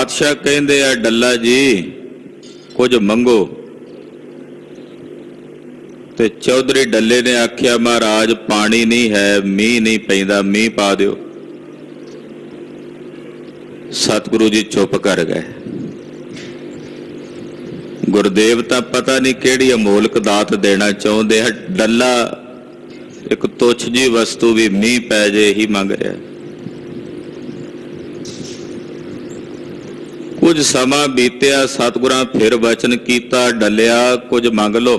पातशाह कहते आ डल्ला जी कुछ मंगो, ते चौधरी डल्ले ने आख्या महाराज पानी नहीं है, मीह नहीं पैंदा, मीह पा दिओ। सतगुरु जी चुप कर गए। गुरुदेव तां पता नहीं किहड़ी अमोलक दात देना चाहुंदे है। डल्ला एक तुच्छ जी वस्तु भी मीह पै जे ही मंग रहा। कुछ समा बीतिया, सतगुरां फिर वचन कीता, डलिया कुछ मंग लो।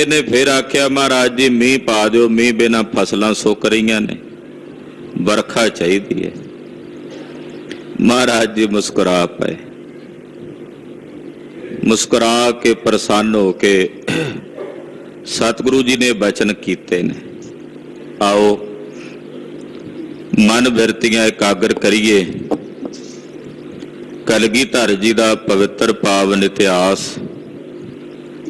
इन्हें फिर आख्या महाराज जी मीह पा दिओ, मीह बिना फसलां सुक रही ने, बरखा चाहिदी है। महाराज जी मुस्कुरा पाए, मुस्कुरा के प्रसन्न हो के सतगुरु जी ने वचन कीते ने। आओ मन बिरतियां एकाग्र करिए, कलगीधर जी का पवित्र पावन इतिहास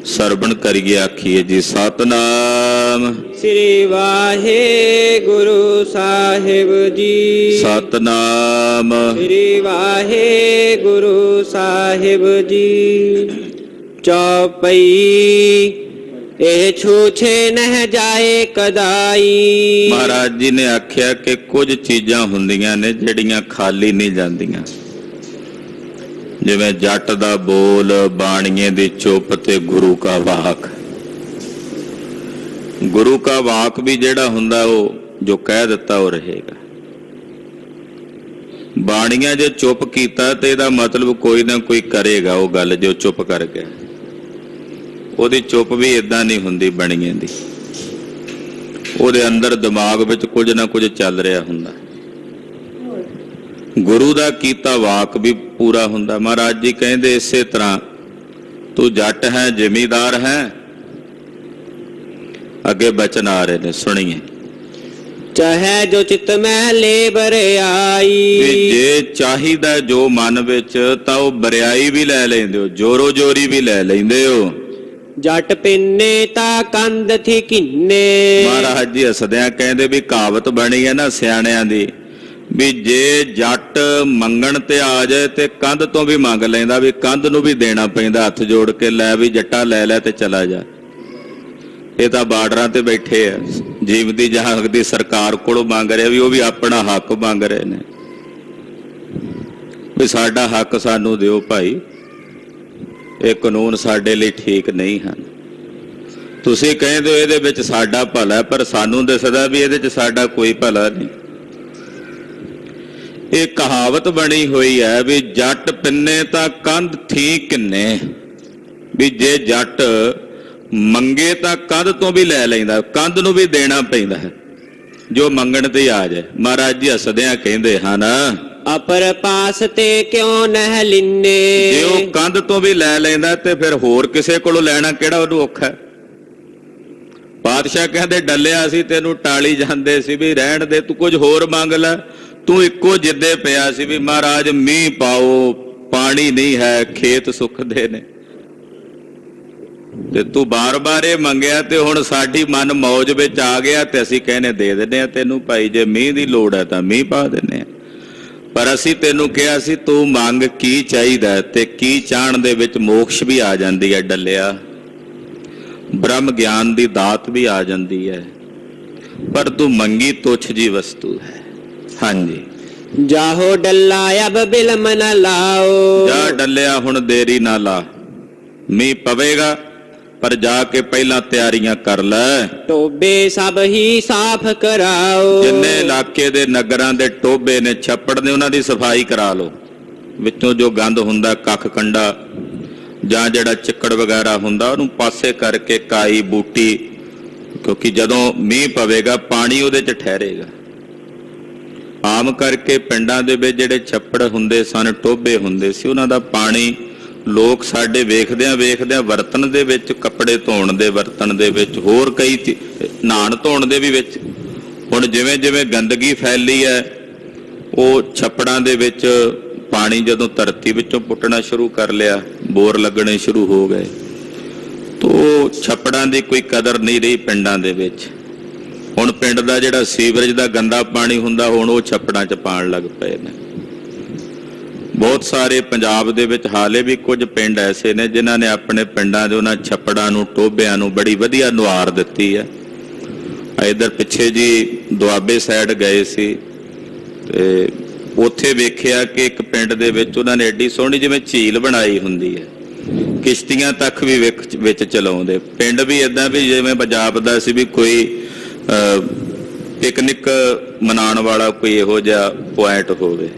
सरवण करिए। आखिए जी सतनाम श्री वाहेगुरु साहिब जी। सतनाम श्री वाहेगुरु साहिब जी। चौपई ए छूछे नह जाए कदाई। महाराज जी ने आख्या कि कुछ चीज़ां हुंदियां ने जिहड़ियां खाली नहीं जांदियां, जिवें जट दा बोल, बाणीए दी चुप ते गुरु का वाक। गुरु का वाक भी जिहड़ा हुंदा वो जो कह दिता वो रहेगा। बाणीआ जे चुप कीता ते इहदा मतलब कोई ना कोई करेगा वो गल जो चुप कर गया। ਉਹਦੀ चुप भी इदां नहीं हुंदी बणीए दी, ਉਹਦੇ अंदर दिमाग विच कुछ ना कुछ चल रहा हुंदा। गुरु दा कीता वाक भी पूरा हुंदा। महाराज जी कहंदे इसे तरह तू जट है, जिमीदार है। अगे बचन आ रहे ने, सुनिए। चाहे जो चित में ले बरियाई। जे चाहिदा जो मन विच तां ओह बरियाई भी लै लैंदे हो, जोरो जोरी भी लै लैंदे हो। जट पिन्ने ता कंध थी किन्ने। महाराज जी हसदियां कहंदे भी कहावत बनी है ना सियाणियां दी, भी जे जट मंगण ते आ जाए ते कंध तो भी मंग लैंदा, भी कंध नूं भी देना पैंदा हथ जोड़ के, लै भी जट्टा लै लै ते चला जा। ये तां बार्डरां ते बैठे आ, जीवती जहां दी सरकार कोलों मंग रहे, भी वो भी अपना हक मंग रहे ने, भी साडा हक सानू दिओ भाई, ये कानून साडे लई ठीक नहीं हैं। तुसीं कहंदे हो इहदे विच साडा भला, पर सानू दिसदा भी इहदे च साडा कोई भला नहीं। ये कहावत बनी हुई है भी जट पिन्ने तां कंध थी किन्ने, भी जे जट मंगे तां कंध तो भी लै लैंदा, कंध नूं भी देना पैंदा है जो मंगण ते आ जाए। महाराज जी हसदियां कहंदे हन, अपर पास ते क्यों नह लिन्ने। जे वो कंध तो भी लै लैंदा ते फिर होर किसे कोलों लैना किहड़ा उहनूं औखा है। पातशाह कहंदे डल्लिया सी तैनूं टाली जांदे सी भी रहण दे, तू कुछ होर मंग लै। तू इक्को जिद्दे पिया सी भी महाराज मीह पाओ, पानी नहीं है, खेत सुखदे ने, ते तू बार बार ये मंगिया ते हुण साडी मन मौज विच आ गया ते असीं कहने दे दिंदे आ तैनूं भाई, जे मीह दी लोड़ है तां मीह पा दिंदे आ। पर असीं तैनूं कहा सी तू मंग की चाहीदा ते की चाहण दे विच मोक्ष भी आ जांदी है डल्लिया, ब्रह्म ज्ञान दी दात भी आ जांदी है, पर तू मंगी तुच्छ जी वस्तु है। हाँ जी, जाहो डल्ला अब बिलम न लाओ। जा डल्लिया हुण देरी ना ला, मीह पवेगा पर जाके पहला तैयारियां कर लै। टोबे सब ही साफ कराओ। जिन्ने इलाके दे नगरां दे टोबे ने, छप्पड़ ने, उन्हां दी सफाई करा लो। विचों जो गंद हुंदा, कख कंडा जां जिहड़ा चिक्कड़ वगैरह हुंदा, उहनूं पासे करके काई बूटी, क्योंकि जदों मीह पवेगा पानी उहदे च ठहरेगा। आम करके पिंडां दे विच जिहड़े छप्पड़ हुंदे सन, टोबे हुंदे सी, उहनां दा पानी लोग साडे वेखदियां वेखदियां वरतन दे विच, कपड़े धोण दे वरतन दे विच, होर कई नहाण धोण दे भी विच। हुण जिवें जिवें गंदगी फैली है, वो छप्पड़ां दे विच पानी जदों धरती विचों पुੱਟਣਾ शुरू कर लिया, बोर लगने शुरू हो गए, तो छप्पड़ां दी कोई कदर नहीं रही पिंडां दे विच। हुण पिंड दा जिहड़ा सीवरेज दा गंदा पानी हुंदा, हुण वो छप्पड़ां च पाण लग पए ने। ਬਹੁਤ ਸਾਰੇ ਪੰਜਾਬ ਦੇ ਵਿੱਚ ਹਾਲੇ ਵੀ ਕੁਝ ਪਿੰਡ ਐਸੇ ਨੇ ਜਿਨ੍ਹਾਂ ਨੇ ਆਪਣੇ ਪਿੰਡਾਂ ਦੇ ਉਹਨਾਂ ਛੱਪੜਾਂ ਨੂੰ, ਟੋਭਿਆਂ ਨੂੰ ਬੜੀ ਵਧੀਆ ਨੁਹਾਰ ਦਿੱਤੀ ਹੈ। ਇਧਰ ਪਿੱਛੇ ਜੀ ਦੁਆਬੇ ਸਾਈਡ ਗਏ ਸੀ ਤੇ ਉੱਥੇ ਵੇਖਿਆ ਕਿ ਇੱਕ ਪਿੰਡ ਦੇ ਵਿੱਚ ਉਹਨਾਂ ਨੇ ਐਡੀ ਸੋਹਣੀ ਜਿਵੇਂ ਝੀਲ ਬਣਾਈ ਹੁੰਦੀ ਹੈ, ਕਿਸ਼ਤੀਆਂ ਤੱਕ ਵੀ ਵਿੱਚ ਚਲਾਉਂਦੇ। ਪਿੰਡ ਵੀ ਇਦਾਂ ਵੀ ਜਿਵੇਂ ਜਾਪਦਾ ਸੀ ਵੀ ਕੋਈ ਪਿਕਨਿਕ ਮਨਾਉਣ ਵਾਲਾ ਕੋਈ ਇਹੋ ਜਿਹਾ ਪੁਆਇੰਟ ਹੋਵੇ।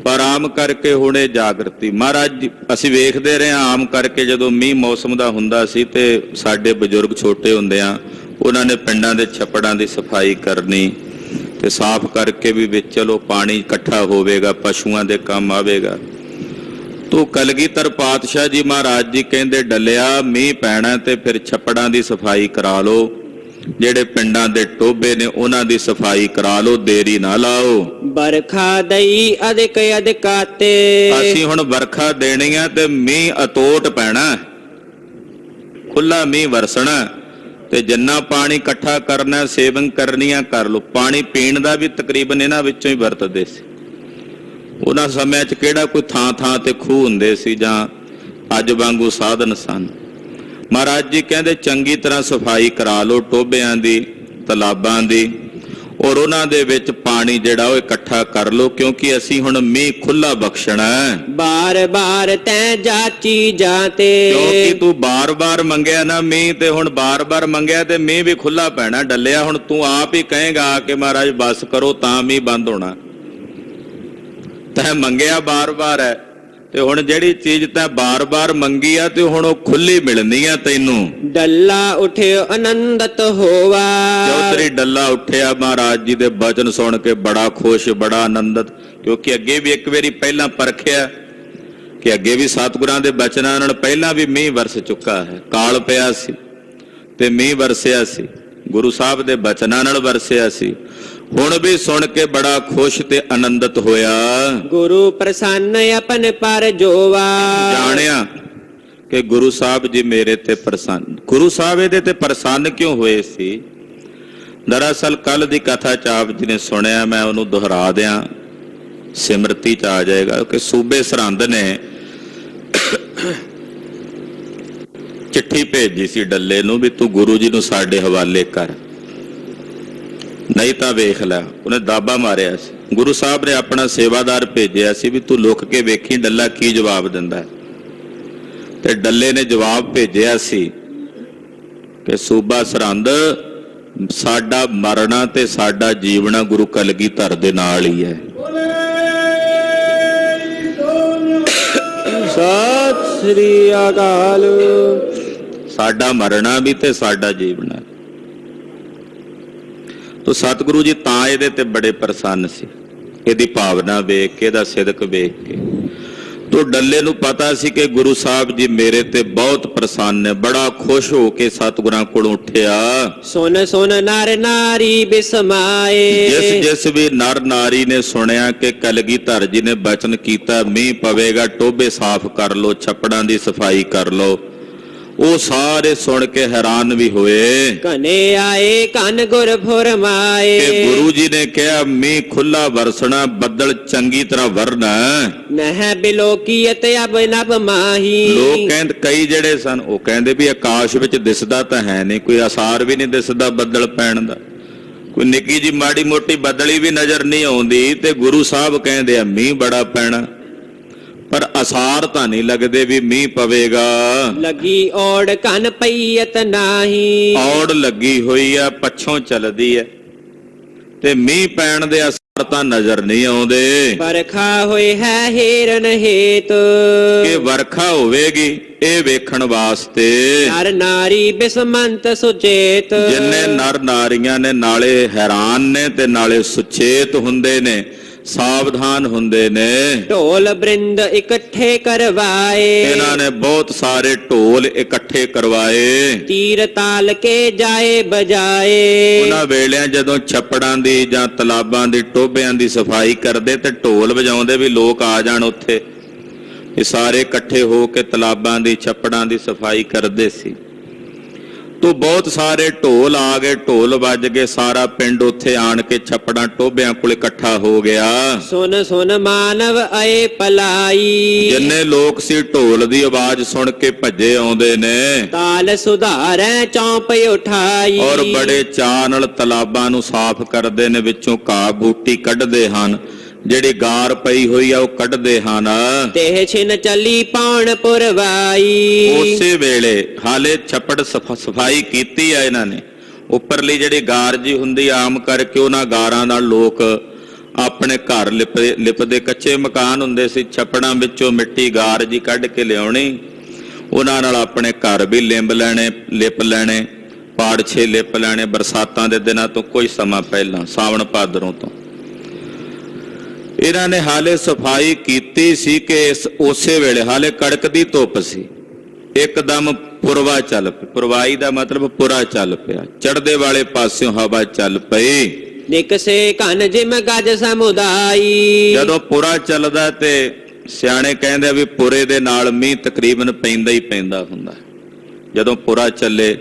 ਪਰ ਆਮ ਕਰਕੇ ਹੁਣ ਇਹ ਜਾਗਰਤੀ ਮਹਾਰਾਜ ਅਸੀਂ ਵੇਖਦੇ ਰਹੇ ਹਾਂ। ਆਮ ਕਰਕੇ ਜਦੋਂ ਮੀਂਹ ਮੌਸਮ ਦਾ ਹੁੰਦਾ ਸੀ ਤੇ ਸਾਡੇ ਬਜ਼ੁਰਗ ਛੋਟੇ ਹੁੰਦਿਆਂ ਉਹਨਾਂ ਨੇ ਪਿੰਡਾਂ ਦੇ ਛੱਪੜਾਂ ਦੀ ਸਫਾਈ ਕਰਨੀ ਤੇ ਸਾਫ਼ ਕਰਕੇ ਵੀ ਵਿੱਚ ਚਲੋ ਪਾਣੀ ਇਕੱਠਾ ਹੋਵੇਗਾ, ਪਸ਼ੂਆਂ ਦੇ ਕੰਮ ਆਵੇਗਾ। ਤੋ ਕਲਗੀਧਰ ਪਾਤਸ਼ਾਹ ਜੀ ਮਹਾਰਾਜ ਜੀ ਕਹਿੰਦੇ ਡੱਲਿਆ ਮੀਂਹ ਪੈਣਾ ਤੇ ਫਿਰ ਛੱਪੜਾਂ ਦੀ ਸਫਾਈ ਕਰਾ ਲਓ, ਜਿਹੜੇ ਪਿੰਡਾਂ ਦੇ ਟੋਭੇ ਨੇ ਉਹਨਾਂ ਦੀ ਸਫਾਈ ਕਰਾ ਲਓ, ਦੇਰੀ ਨਾ ਲਾਓ। ਬਰਖਾ ਦਈ ਅਦਿਕ ਅਦਿਕਾਤੇ, ਅਸੀਂ ਹੁਣ ਵਰਖਾ ਦੇਣੀ ਆ ਤੇ ਮੀਂਹ ਅਤੋਟ ਪੈਣਾ, ਖੁੱਲਾ ਮੀਂਹ ਵਰਸਣਾ ਤੇ ਜਿੰਨਾ ਪਾਣੀ ਇਕੱਠਾ ਕਰਨਾ, ਸੇਵਨ ਕਰਨੀਆਂ ਕਰ ਲਓ। ਪਾਣੀ ਪੀਣ ਦਾ ਵੀ ਤਕਰੀਬਨ ਇਹਨਾਂ ਵਿੱਚੋਂ ਹੀ ਵਰਤਦੇ ਸੀ। ਉਹਨਾਂ ਸਮਿਆਂ 'ਚ ਕਿਹੜਾ ਕੋਈ ਥਾਂ ਥਾਂ ਤੇ ਖੂਹ ਹੁੰਦੇ ਸੀ ਜਾਂ ਅੱਜ ਵਾਂਗੂ ਸਾਧਨ ਸਨ। ਮਹਾਰਾਜ ਜੀ ਕਹਿੰਦੇ ਚੰਗੀ ਤਰ੍ਹਾਂ ਸਫਾਈ ਕਰਾ ਲਓ ਟੋਭਿਆਂ ਦੀ, ਤਲਾਬਾਂ ਦੀ, ਔਰ ਉਹਨਾਂ ਦੇ ਵਿੱਚ ਪਾਣੀ ਜਿਹੜਾ ਉਹ ਇਕੱਠਾ ਕਰ ਲਓ, ਕਿਉਂਕਿ ਅਸੀਂ ਹੁਣ ਮੀਂਹ ਖੁੱਲਾ ਬਖਸ਼ਣਾ ਹੈ। ਬਾਰ ਬਾਰ ਤੈਂ ਜਾਚੀ ਜਾਂਤੇ, ਕਿਉਂਕਿ ਤੂੰ ਬਾਰ-ਬਾਰ ਮੰਗਿਆ ਨਾ ਮੀਂਹ, ਤੇ ਹੁਣ ਬਾਰ-ਬਾਰ ਮੰਗਿਆ ਤੇ ਮੀਂਹ ਵੀ ਖੁੱਲਾ ਪੈਣਾ। ਡੱਲਿਆ ਹੁਣ ਤੂੰ ਆਪ ਹੀ ਕਹੇਗਾ ਕਿ ਮਹਾਰਾਜ ਬਸ ਕਰੋ ਤਾਂ ਮੀਂਹ ਬੰਦ ਹੋਣਾ। ਤੈਂ ਮੰਗਿਆ ਬਾਰ-ਬਾਰ ਹੈ ਤੇ ਹੁਣ ਜਿਹੜੀ ਚੀਜ਼ ਤੈਂ ਬਾਰ-ਬਾਰ ਮੰਗੀ ਆ ਤੇ ਹੁਣ ਉਹ ਖੁੱਲੀ ਮਿਲਣੀ ਆ ਤੈਨੂੰ। ਡੱਲਾ ਉਠਿਓ ਆਨੰਦਤ ਹੋਵਾ, ਚੌਧਰੀ ਡੱਲਾ ਉੱਠਿਆ ਮਹਾਰਾਜ ਜੀ ਦੇ ਬਚਨ ਸੁਣ ਕੇ ਬੜਾ ਖੁਸ਼, ਬੜਾ ਆਨੰਦਤ, ਕਿਉਂਕਿ ਅੱਗੇ ਵੀ ਇੱਕ ਵਾਰੀ ਪਹਿਲਾਂ ਪਰਖਿਆ ਕਿ ਅੱਗੇ ਵੀ ਸਤਿਗੁਰਾਂ ਦੇ ਬਚਨਾਂ ਨਾਲ ਪਹਿਲਾਂ ਵੀ ਮੀਂਹ ਵਰਸ ਚੁੱਕਾ ਹੈ। ਕਾਲ ਪਿਆ ਸੀ ਤੇ ਮੀਂਹ ਵਰਸਿਆ ਸੀ, ਗੁਰੂ ਸਾਹਿਬ ਦੇ ਬਚਨਾਂ ਨਾਲ ਵਰਸਿਆ ਸੀ। ਹੁਣ ਵੀ ਸੁਣ ਕੇ ਬੜਾ ਖੁਸ਼ ਤੇ ਆਨੰਦਿਤ ਹੋਇਆ। ਗੁਰੂ ਪ੍ਰਸੰਨ ਆਪਨ ਪਰ ਜੋਵਾ, ਜਾਣਿਆ ਕਿ ਗੁਰੂ ਸਾਹਿਬ ਜੀ ਮੇਰੇ ਤੇ ਪ੍ਰਸੰਨ। ਗੁਰੂ ਸਾਹਿਬ ਇਹਦੇ ਤੇ ਪ੍ਰਸੰਨ ਕਿਉਂ ਹੋਏ ਸੀ? ਦਰਅਸਲ ਕੱਲ ਦੀ ਕਥਾ ਚ ਆਪ ਜੀ ਨੇ ਸੁਣਿਆ, ਮੈਂ ਉਹਨੂੰ ਦੁਹਰਾ ਦਿਆਂ, ਸਿਮਰਤੀ ਚ ਆ ਜਾਏਗਾ ਕਿ ਸੂਬੇ ਸਰਹੰਦ ਨੇ ਚਿੱਠੀ ਭੇਜੀ ਸੀ ਡੱਲੇ ਨੂੰ ਵੀ ਤੂੰ ਗੁਰੂ ਜੀ ਨੂੰ ਸਾਡੇ ਹਵਾਲੇ ਕਰ, ਨਹੀਂ ਤਾਂ ਵੇਖ ਲੈ। ਉਹਨੇ ਦਾਬਾ ਮਾਰਿਆ ਸੀ। ਗੁਰੂ ਸਾਹਿਬ ਨੇ ਆਪਣਾ ਸੇਵਾਦਾਰ ਭੇਜਿਆ ਸੀ ਵੀ ਤੂੰ ਲੁਕ ਕੇ ਵੇਖੀ ਡੱਲਾ ਕੀ ਜਵਾਬ ਦਿੰਦਾ। ਤੇ ਡੱਲੇ ਨੇ ਜਵਾਬ ਭੇਜਿਆ ਸੀ ਕਿ ਸੂਬਾ ਸਰਹੰਦ ਸਾਡਾ ਮਰਨਾ ਤੇ ਸਾਡਾ ਜੀਵਣਾ ਗੁਰੂ ਕਲਗੀਧਰ ਦੇ ਨਾਲ ਹੀ ਹੈ। ਸਤਿ ਸ੍ਰੀ ਅਕਾਲ। ਸਾਡਾ ਮਰਨਾ ਵੀ ਤੇ ਸਾਡਾ ਜੀਵਣਾ। ਤੋ ਸਤਿਗੁਰੂ ਜੀ ਤਾਂ ਇਹਦੇ ਤੇ ਬੜੇ ਪ੍ਰਸੰਨ ਸੀ, ਇਹਦੀ ਭਾਵਨਾ ਵੇਖ ਕੇ, ਇਹਦਾ ਸਿਦਕ ਵੇਖ ਕੇ। ਤੋ ਡੱਲੇ ਨੂੰ ਪਤਾ ਸੀ ਕਿ ਗੁਰੂ ਸਾਹਿਬ ਜੀ ਮੇਰੇ ਤੇ ਬਹੁਤ ਪ੍ਰਸੰਨ ਨੇ। ਬੜਾ ਖੁਸ਼ ਹੋ ਕੇ ਸਤਿਗੁਰਾਂ ਕੋਲ ਉੱਠਿਆ। ਸੁਨ ਸੁਨ ਨਰ ਨਾਰੀ ਬਿਸਮਾਏ, ਜਿਸ ਜਿਸ ਵੀ ਨਰ ਨਾਰੀ ਨੇ ਸੁਣਿਆ ਕਿ ਕਲਗੀਧਰ ਜੀ ਨੇ ਬਚਨ ਕੀਤਾ ਮੀਂਹ ਪਵੇਗਾ, ਟੋਭੇ ਸਾਫ਼ ਕਰ ਲੋ, ਛੱਪੜਾਂ ਦੀ ਸਫਾਈ ਕਰ ਲੋ, ਉਹ ਸਾਰੇ ਸੁਣ ਕੇ ਹੈਰਾਨ ਵੀ ਹੋਏ। ਕਨੇ ਆਏ ਕਨ ਗੁਰ ਫੁਰਮਾਏ, ਕਿ ਗੁਰੂ ਜੀ ਨੇ ਕਿਹਾ ਮੀਂਹ ਖੁੱਲਾ ਵਰਸਣਾ, ਬੱਦਲ ਚੰਗੀ ਤਰ੍ਹਾਂ ਵਰਨਾ। ਨਹਿ ਬਿਲੋਕੀਅਤ ਅਬ ਨਭ ਮਾਹੀ। ਲੋਕ ਕਹਿੰਦੇ ਕਈ ਜਿਹੜੇ ਸਨ ਉਹ ਕਹਿੰਦੇ ਵੀ ਆਕਾਸ਼ ਵਿੱਚ ਦਿਸਦਾ ਤਾਂ ਹੈ ਨਹੀਂ, ਕੋਈ ਆਸਾਰ ਵੀ ਨਹੀਂ ਦਿਸਦਾ ਬੱਦਲ ਪੈਣ ਦਾ, ਕੋਈ ਨਿੱਕੀ ਜੀ ਮਾੜੀ ਮੋਟੀ ਬੱਦਲੀ ਵੀ ਨਜ਼ਰ ਨਹੀਂ ਆਉਂਦੀ, ਤੇ ਗੁਰੂ ਸਾਹਿਬ ਕਹਿੰਦੇ ਆ ਮੀਂਹ ਬੜਾ ਪੈਣਾ, ਪਰ ਅਸਾਰ ਤਾਂ ਨਹੀਂ ਲੱਗਦੇ ਵੀ ਮੀਂਹ ਪਵੇਗਾ। ਲੱਗੀ ਔੜ ਕੰਨ ਪਈਅਤ ਨਾਹੀ, ਔੜ ਲੱਗੀ ਹੋਈ ਆ, ਪੱਛੋਂ ਚੱਲਦੀ ਹੈ ਤੇ ਮੀਂਹ ਪੈਣ ਦੇ ਅਸਰ ਤਾਂ ਨਜ਼ਰ ਨਹੀਂ ਆਉਂਦੇ। ਵਰਖਾ ਹੋਏ ਹੈ ਹੀਰਨ ਹੇਤ, ਕਿ ਵਰਖਾ ਹੋਵੇਗੀ ਇਹ ਵੇਖਣ ਵਾਸਤੇ। ਨਰ ਨਾਰੀ ਬਿਸਮੰਤ ਸੁਚੇਤ, ਜਿੰਨੇ ਨਰ ਨਾਰੀਆਂ ਨੇ ਨਾਲੇ ਹੈਰਾਨ ਨੇ ਤੇ ਨਾਲੇ ਸੁਚੇਤ ਹੁੰਦੇ ਨੇ, ਸਾਵਧਾਨ ਹੁੰਦੇ ਨੇ। ਢੋਲ ਬ੍ਰਿੰਦ ਇਕੱਠੇ ਕਰਵਾਏ, ਇਹਨਾਂ ਨੇ ਬਹੁਤ ਸਾਰੇ ਢੋਲ ਇਕੱਠੇ ਕਰਵਾਏ। ਤੀਰ ਤਾਲ ਕੇ ਜਾਏ ਬਜਾਏ, ਉਹਨਾਂ ਵੇਲਿਆਂ ਜਦੋਂ ਛੱਪੜਾਂ ਦੀ ਜਾਂ ਤਲਾਬਾਂ ਦੀ, ਟੋਭਿਆਂ ਦੀ ਸਫਾਈ ਕਰਦੇ ਤੇ ਢੋਲ ਵਜਾਉਂਦੇ ਵੀ ਲੋਕ ਆ ਜਾਣ ਉੱਥੇ। ਇਹ ਸਾਰੇ ਇਕੱਠੇ ਹੋ ਕੇ ਤਲਾਬਾਂ ਦੀ, ਛੱਪੜਾਂ ਦੀ ਸਫਾਈ ਕਰਦੇ ਸੀ। ਤੋ ਬਹੁਤ ਸਾਰੇ ਢੋਲ ਆ ਗਏ, ਢੋਲ ਵੱਜ ਗਏ, ਸਾਰਾ ਪਿੰਡ ਉੱਥੇ ਆਣ ਕੇ ਛੱਪੜਾਂ ਟੋਬਿਆਂ ਕੋਲ ਇਕੱਠਾ ਹੋ ਗਿਆ। ਸੁਨ ਸੁਨ ਮਾਨਵ ਆਏ ਪਲਾਈ, ਜਿੰਨੇ ਲੋਕ ਸੀ ਢੋਲ ਦੀ ਆਵਾਜ਼ ਸੁਣ ਕੇ ਭੱਜੇ ਆਉਂਦੇ ਨੇ। ਤਾਲ ਸੁਧਾਰੈ ਚੌਂਪ ਉਠਾਈ, ਔਰ ਬੜੇ ਚਾਅ ਨਾਲ ਤਲਾਬਾਂ ਨੂੰ ਸਾਫ਼ ਕਰਦੇ ਨੇ, ਵਿੱਚੋਂ ਘਾਹ ਬੂਟੀ ਕੱਢਦੇ ਹਨ, ਜਿਹੜੀ ਗਾਰ ਪਈ ਹੋਈ ਆ ਉਹ ਕੱਢਦੇ ਹਨ। ਤੇ ਛਿਨ ਚੱਲੀ ਪਾਉਣ ਪੁਰਵਾਈ, ਉਸੇ ਵੇਲੇ ਹਾਲੇ ਛੱਪੜ ਸਫਾਈ ਕੀਤੀ ਆ ਇਹਨਾਂ ਨੇ। ਉੱਪਰਲੀ ਜਿਹੜੀ ਗਾਰ ਜੀ ਹੁੰਦੀ ਆਮ ਕਰਕੇ ਉਹਨਾਂ ਗਾਰਾਂ ਨਾਲ ਲੋਕ ਆਪਣੇ ਘਰ ਲਿਪਦੇ, ਕੱਚੇ ਮਕਾਨ ਹੁੰਦੇ ਸੀ, ਛੱਪੜਾਂ ਵਿੱਚੋਂ ਮਿੱਟੀ ਗਾਰ ਜੀ ਕੱਢ ਕੇ ਲਿਆਉਣੀ, ਉਹਨਾਂ ਨਾਲ ਆਪਣੇ ਘਰ ਵੀ ਲਿਪ ਲੈਣੇ, ਪਾੜਛੇ ਲਿਪ ਲੈਣੇ। ਬਰਸਾਤਾਂ ਦੇ ਦਿਨਾਂ ਤੋਂ ਕੁਝ ਸਮਾਂ ਪਹਿਲਾਂ, ਸਾਵਣ ਭਾਦਰੋਂ ਤੋਂ ਇਹਨਾਂ ਨੇ ਹਾਲੇ ਸਫਾਈ ਕੀਤੀ ਸੀ ਕਿ ਉਸੇ ਵੇਲੇ ਹਾਲੇ ਕੜਕਦੀ ਧੁੱਪ ਸੀ, ਇੱਕਦਮ ਪੁਰਵਾ ਚੱਲ ਪਈ। ਪੁਰਵਾਈ ਦਾ ਮਤਲਬ ਪੁਰਾ ਚੱਲ ਪਿਆ, ਚੜ੍ਹਦੇ ਵਾਲੇ ਪਾਸਿਓਂ ਹਵਾ ਚੱਲ ਪਈ। ਨਿਕਸੇ ਘਨ ਜਿਮ ਗਜ ਸਮੁਦਾਈ, ਜਦੋਂ ਪੁਰਾ ਚੱਲਦਾ ਤੇ ਸਿਆਣੇ ਕਹਿੰਦੇ ਵੀ ਪੁਰੇ ਦੇ ਨਾਲ ਮੀਂਹ ਤਕਰੀਬਨ ਪੈਂਦਾ ਹੀ ਪੈਂਦਾ ਹੁੰਦਾ। ਜਦੋਂ ਪੁਰਾ ਚੱਲੇ,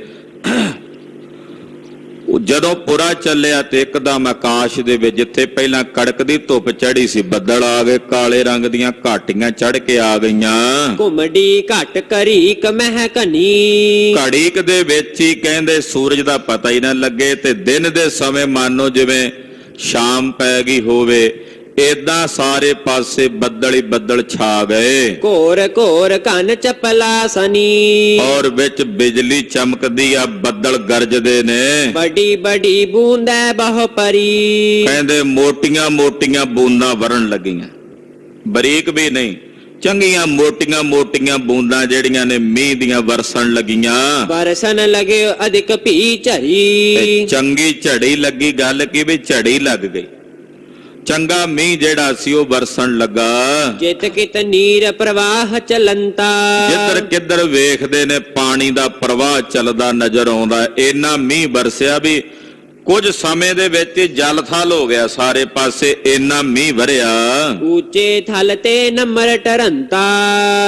ਜਦੋਂ ਪੁਰਾ ਚੱਲਿਆ ਤੇ ਇੱਕਦਮ ਆਕਾਸ਼ ਦੇ ਵਿੱਚ ਜਿੱਥੇ ਪਹਿਲਾਂ ਕੜਕਦੀ ਧੁੱਪ ਚੜੀ ਸੀ, ਬੱਦਲ ਆ ਗਏ, ਕਾਲੇ ਰੰਗ ਦੀਆਂ ਘਾਟੀਆਂ ਚੜ ਕੇ ਆ ਗਈਆਂ। ਘੁੰਮੜੀ ਘਟ ਕਰੀਕ ਮਹਿ ਘਨੀ, ਘੜੀਕ ਦੇ ਵਿੱਚ ਹੀ ਕਹਿੰਦੇ ਸੂਰਜ ਦਾ ਪਤਾ ਹੀ ਨਾ ਲੱਗੇ, ਤੇ ਦਿਨ ਦੇ ਸਮੇਂ ਮਾਨੋ ਜਿਵੇਂ ਸ਼ਾਮ ਪੈ ਗਈ ਹੋਵੇ, ਏਦਾਂ ਸਾਰੇ ਪਾਸੇ ਬੱਦਲ ਹੀ ਬੱਦਲ ਛਾ ਗਏ। ਘੋਰ ਘੋਰ ਘਨ ਚਪਲਾ ਸਨੀ, ਔਰ ਵਿੱਚ ਬਿਜਲੀ ਚਮਕਦੀ ਆ, ਬੱਦਲ ਗਰਜਦੇ ਨੇ। ਬੜੀ ਬੜੀ ਬੂੰਦੈ ਬਹੁ ਪਰੀ, ਕਹਿੰਦੇ ਮੋਟੀਆਂ ਮੋਟੀਆਂ ਬੂੰਦਾਂ ਵਰਨ ਲੱਗੀਆਂ, ਬਰੀਕ ਵੀ ਨਹੀਂ, ਚੰਗੀਆਂ ਮੋਟੀਆਂ ਮੋਟੀਆਂ ਬੂੰਦਾਂ ਜਿਹੜੀਆਂ ਨੇ ਮੀਂਹ ਦੀਆਂ ਵਰਸਣ ਲੱਗੀਆਂ। ਵਰਸਨ ਲਗੇ ਅਧਿਕ ਭੀ ਝਰੀ, ਚੰਗੀ ਝੜੀ ਲੱਗੀ, ਗੱਲ ਕੀ ਵੀ ਝੜੀ ਲੱਗ ਗਈ, ਚੰਗਾ ਮੀਂਹ ਜਿਹੜਾ ਸੀ ਉਹ ਵਰਸਣ ਲੱਗਾ। ਜਿਤ ਕਿਤ ਨੀਰ ਪ੍ਰਵਾਹ ਚਲੰਤਾ, ਜਿੱਧਰ ਕਿੱਧਰ ਵੇਖਦੇ ਨੇ ਪਾਣੀ ਦਾ ਪ੍ਰਵਾਹ ਚੱਲਦਾ ਨਜ਼ਰ ਆਉਂਦਾ। ਇੰਨਾ ਮੀਂਹ ਵਰਸਿਆ ਵੀ ਕੁਝ ਸਮੇਂ ਦੇ ਵਿੱਚ ਜਲ ਥਲ ਹੋ ਗਿਆ ਸਾਰੇ ਪਾਸੇ, ਇੰਨਾ ਮੀਂਹ ਵਰਿਆ। ਉੱਚੇ ਥਲ ਤੇ ਨੰਬਰ ਟਰੰਤਾ,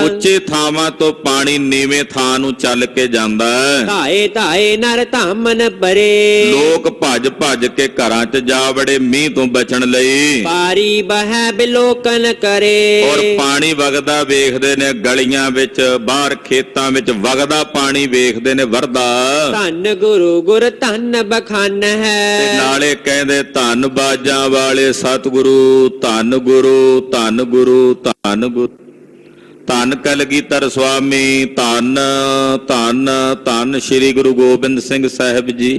ਉੱਚੇ ਥਾਵਾਂ ਤੋਂ ਪਾਣੀ ਨੀਵੇਂ ਥਾਂ ਨੂੰ ਚੱਲ ਕੇ ਜਾਂਦਾ। ਧਾਏ ਧਾਏ ਨਰ ਧਾਮਨ ਬਰੇ, ਲੋਕ ਭੱਜ ਭੱਜ ਕੇ ਘਰਾਂ 'ਚ ਜਾ ਵੜੇ ਮੀਂਹ ਤੋਂ ਬਚਣ ਲਈ। ਪਾਰੀ ਬਹਿ ਬਿਲੋਕਨ ਕਰੇ, ਔਰ ਪਾਣੀ ਵਗਦਾ ਵੇਖਦੇ ਨੇ, ਗਲੀਆਂ ਵਿੱਚ, ਬਾਹਰ ਖੇਤਾਂ ਵਿੱਚ ਵਗਦਾ ਪਾਣੀ ਵੇਖਦੇ ਨੇ ਵਰਦਾ। ਧੰਨ ਗੁਰੂ ਗੁਰ ਧੰਨ ਬਖਾਨ ਹੈ, ਤੇ ਨਾਲੇ ਕਹਿੰਦੇ ਧੰਨ ਬਾਜਾਂ ਵਾਲੇ ਸਤਿਗੁਰੂ, ਧੰਨ ਗੁਰੂ, ਧੰਨ ਗੁਰੂ, ਧੰਨ ਗੁਰੂ, ਧੰਨ ਕਲਗੀਧਰ ਸੁਆਮੀ, ਧੰਨ ਧੰਨ ਧੰਨ ਸ੍ਰੀ ਗੁਰੂ ਗੋਬਿੰਦ ਸਿੰਘ ਸਾਹਿਬ ਜੀ।